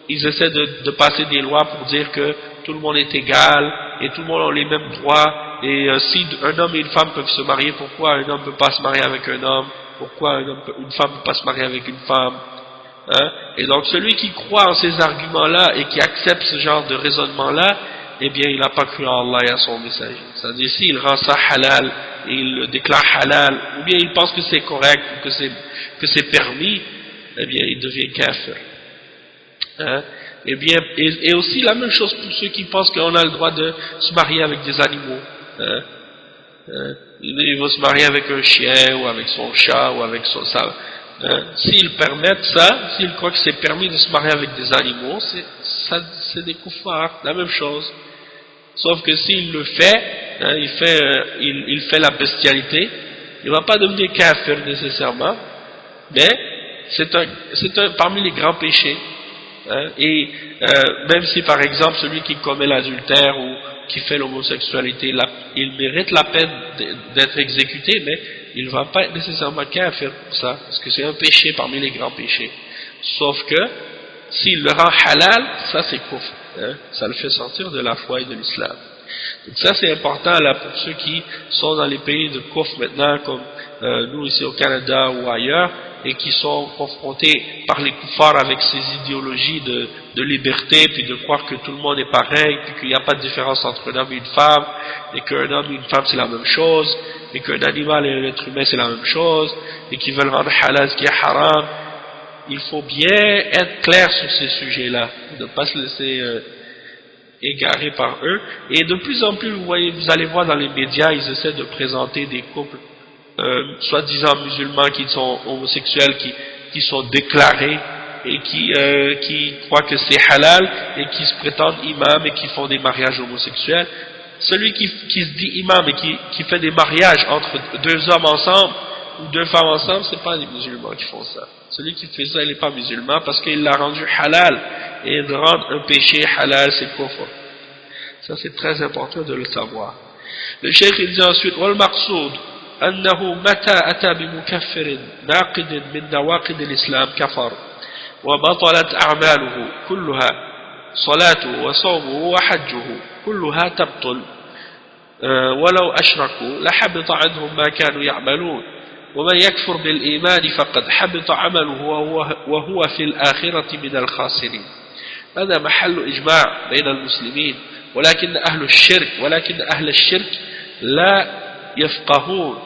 ils essaient de passer des lois pour dire que tout le monde est égal et tout le monde a les mêmes droits. Et si un homme et une femme peuvent se marier, pourquoi un homme ne peut pas se marier avec un homme? Pourquoi une femme ne peut pas se marier avec une femme? Hein? Et donc celui qui croit en ces arguments-là et qui accepte ce genre de raisonnement-là, eh bien il n'a pas cru en Allah et à son messager. C'est-à-dire s'il rend ça halal, et il le déclare halal, ou bien il pense que c'est correct, ou que c'est permis, eh bien il devient kafir. Hein? Eh bien, et aussi la même chose pour ceux qui pensent qu'on a le droit de se marier avec des animaux. Hein. Il va se marier avec un chien ou avec son chat ou avec son ça. S'ils permettent ça, s'ils croient que c'est permis de se marier avec des animaux, c'est des koufars, la même chose. Sauf que s'il le fait, hein, il fait la bestialité, il ne va pas devenir kafir nécessairement, mais c'est un parmi les grands péchés. Hein, et même si par exemple celui qui commet l'adultère ou qui fait l'homosexualité, il mérite la peine d'être exécuté, mais il ne va pas être nécessairement kafir pour ça, parce que c'est un péché parmi les grands péchés. Sauf que s'il le rend halal, ça c'est kufr, hein, ça le fait sortir de la foi et de l'islam. Donc ça c'est important là pour ceux qui sont dans les pays de kufr maintenant, comme nous ici au Canada ou ailleurs, et qui sont confrontés par les kuffars avec ces idéologies de liberté, puis de croire que tout le monde est pareil, puis qu'il n'y a pas de différence entre un homme et une femme, et qu'un homme et une femme c'est la même chose, et qu'un animal et un être humain c'est la même chose, et qu'ils veulent rendre halal ce qui est haram. Il faut bien être clair sur ces sujets-là, ne pas se laisser égarer par eux. Et de plus en plus, vous allez voir dans les médias, ils essaient de présenter des couples soi-disant musulmans qui sont homosexuels, qui sont déclarés et qui croient que c'est halal et qui se prétendent imams et qui font des mariages homosexuels. Celui qui se dit imam et qui fait des mariages entre deux hommes ensemble ou deux femmes ensemble, c'est pas des musulmans qui font ça. Celui qui fait ça, il n'est pas musulman parce qu'il l'a rendu halal, et de rendre un péché halal, c'est kufr. Ça c'est très important de le savoir. Le cheikh il dit ensuite wal maqsoud أنه متى أتى بمكفر ناقد من نواقض الإسلام كفر وبطلت أعماله كلها صلاته وصومه وحجه كلها تبطل ولو أشركوا لحبط عنهم ما كانوا يعملون ومن يكفر بالإيمان فقد حبط عمله وهو في الآخرة من الخاسرين. هذا محل إجماع بين المسلمين، ولكن أهل الشرك لا يفقهون،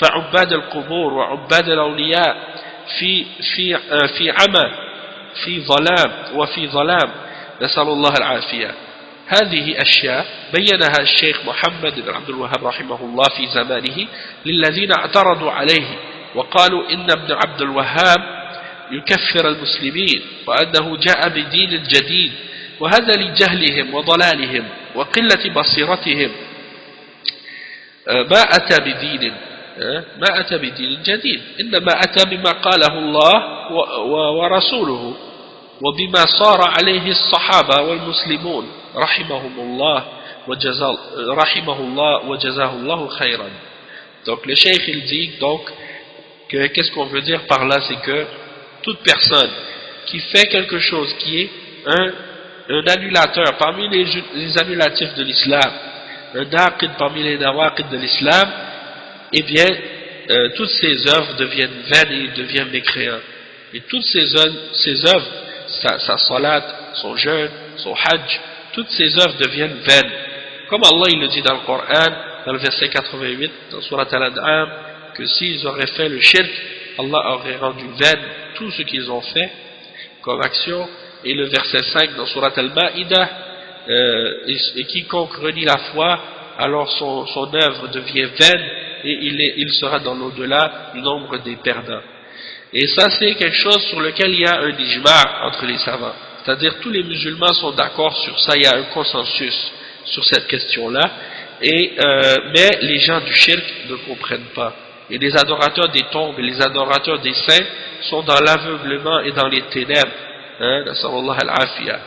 فعباد القبور وعباد الأولياء في عمى في ظلام نسأل الله العافية. هذه أشياء بينها الشيخ محمد بن عبد الوهاب رحمه الله في زمانه للذين اعترضوا عليه وقالوا إن ابن عبد الوهاب يكفر المسلمين وأنه جاء بدين جديد، وهذا لجهلهم وضلالهم وقلة بصيرتهم. ما أتى بدين جديد، إنما أتى بما قاله الله ورسوله وبما صار عليه الصحابة والمسلمون رحمهم الله وجزاه الله خيرا. Donc le cheikh il dit donc que qu'est-ce qu'on veut dire par là, c'est que toute personne qui fait quelque chose qui est un annulateur parmi les annulatifs de l'islam, un naqid parmi les nawaqid de l'islam, eh bien, toutes ces œuvres deviennent vaines et deviennent mécréants. Et toutes ces œuvres, sa salat, son jeûne, son hajj, toutes ces œuvres deviennent vaines. Comme Allah il le dit dans le Coran, dans le verset 88, dans Surat Al-An'am, que s'ils auraient fait le shirk, Allah aurait rendu vaine tout ce qu'ils ont fait comme action. Et le verset 5 dans Surat Al-Ma'idah, et quiconque renie la foi, alors son œuvre devient vaine et il sera dans l'au-delà du nombre des perdants. Et ça c'est quelque chose sur lequel il y a un ijma' entre les savants, c'est-à-dire tous les musulmans sont d'accord sur ça, il y a un consensus sur cette question-là, mais les gens du shirk ne comprennent pas, et les adorateurs des tombes et les adorateurs des saints sont dans l'aveuglement et dans les ténèbres, hein, nasallallahu al-afiyah.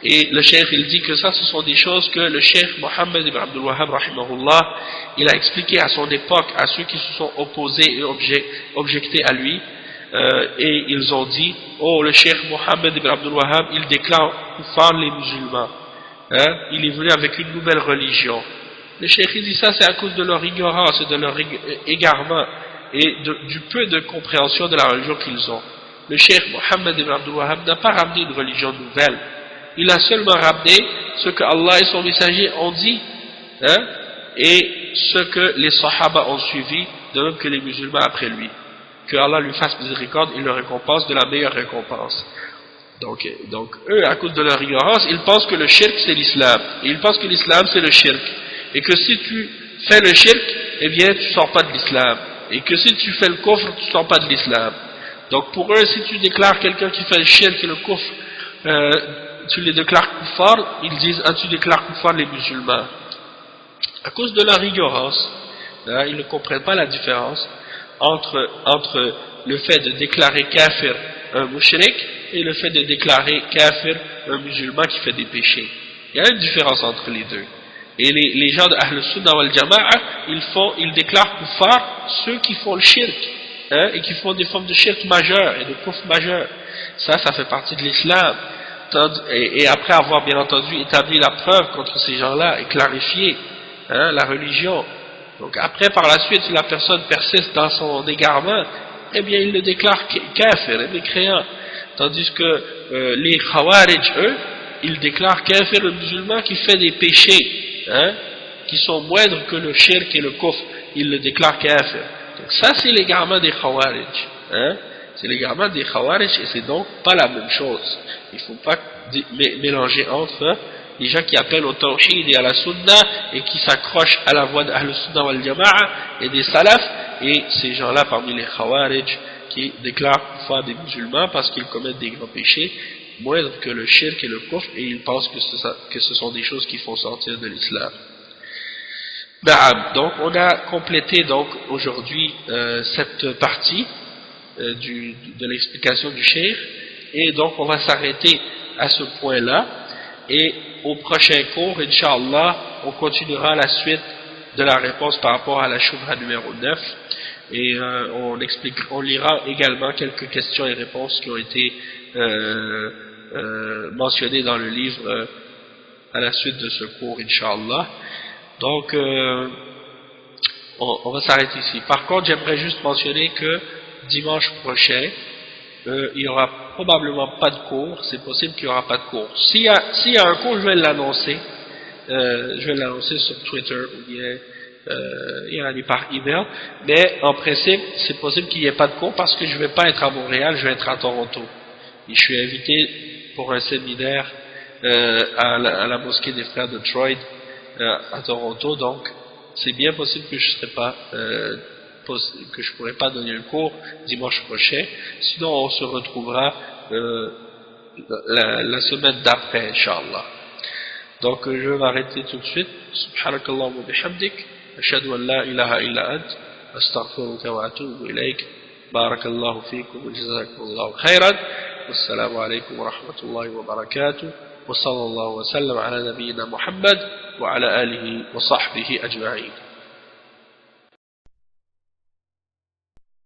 Et le cheikh il dit que ça ce sont des choses que le cheikh Mohammed ibn Abdul Wahhab rahimahullah il a expliqué à son époque à ceux qui se sont opposés et objectés à lui, et ils ont dit oh le cheikh Mohammed ibn Abdul Wahhab il déclare kuffar les musulmans, hein, il est venu avec une nouvelle religion. Le cheikh il dit ça c'est à cause de leur ignorance et de leur égarement et du peu de compréhension de la religion qu'ils ont. Le cheikh Mohammed ibn Abdul Wahhab n'a pas ramené une religion nouvelle, il a seulement ramené ce que Allah et son messager ont dit, hein, et ce que les sahaba ont suivi, de même que les musulmans après lui. Que Allah lui fasse miséricorde et le récompense de la meilleure récompense. Donc eux, à cause de leur ignorance, ils pensent que le shirk c'est l'islam. Et ils pensent que l'islam c'est le shirk. Et que si tu fais le shirk, eh bien tu sors pas de l'islam. Et que si tu fais le kufr, tu sors pas de l'islam. Donc pour eux, si tu déclares quelqu'un qui fait le shirk et le kufr, tu les déclares kuffar, ils disent tu déclares kuffar les musulmans. À cause de leur ignorance, ils ne comprennent pas la différence entre le fait de déclarer kafir un mushrik et le fait de déclarer kafir un musulman qui fait des péchés. Il y a une différence entre les deux. Et les gens de Ahl Sunnah wal Jama'a, ils déclarent kuffar ceux qui font le shirk, et qui font des formes de shirk majeur et de kufr majeur. Ça fait partie de l'islam. Et après avoir bien entendu établi la preuve contre ces gens-là et clarifié la religion. Donc après, par la suite, si la personne persiste dans son égarement, eh bien il le déclare kafir, mécréant. Tandis que les khawarij, eux, ils déclarent kafir le musulman qui fait des péchés, qui sont moindres que le shirk et le kufr, ils le déclarent kafir. Donc ça c'est l'égarement des khawarij, c'est l'égarement des khawarij et c'est donc pas la même chose. Il ne faut pas mélanger entre les gens qui appellent au tawhid et à la sunna et qui s'accrochent à la voie de Ahl Sunnah wal Jama'a et des salafs, et ces gens-là parmi les khawarij qui déclarent kuffar des musulmans parce qu'ils commettent des grands péchés moindres que le shirk et le kufr, et ils pensent que ce sont des choses qui font sortir de l'islam. Donc on a complété donc aujourd'hui cette partie de l'explication du cheikh, et donc on va s'arrêter à ce point-là, et au prochain cours, Inch'Allah, on continuera la suite de la réponse par rapport à la shubha numéro 9, et on lira également quelques questions et réponses qui ont été mentionnées dans le livre à la suite de ce cours, Inch'Allah. Donc on va s'arrêter ici. Par contre, j'aimerais juste mentionner que dimanche prochain, il n'y aura probablement pas de cours. C'est possible qu'il n'y aura pas de cours. S'il y a un cours, je vais l'annoncer. Je vais l'annoncer sur Twitter ou bien par email. Mais en principe, c'est possible qu'il n'y ait pas de cours parce que je ne vais pas être à Montréal, je vais être à Toronto. Et je suis invité pour un séminaire à la mosquée des frères de Troy à Toronto. Donc, c'est bien possible que je ne pourrais pas donner le cours dimanche prochain. Sinon, on se retrouvera la semaine d'après, Inch'Allah. Donc, je vais m'arrêter tout de suite. Subhanakallah wa bihamdik. Ashhadu an la ilaha illa ant. Astaghfiruka wa atubu ilayk. Barakallahu fikum wa jazakumullahu khairan. Wassalamu alaykum wa rahmatullahi wa barakatuh. Wa sallallahu wa sallam ala nabiyyina Muhammad wa ala alihi wa sahbihi ajma'in.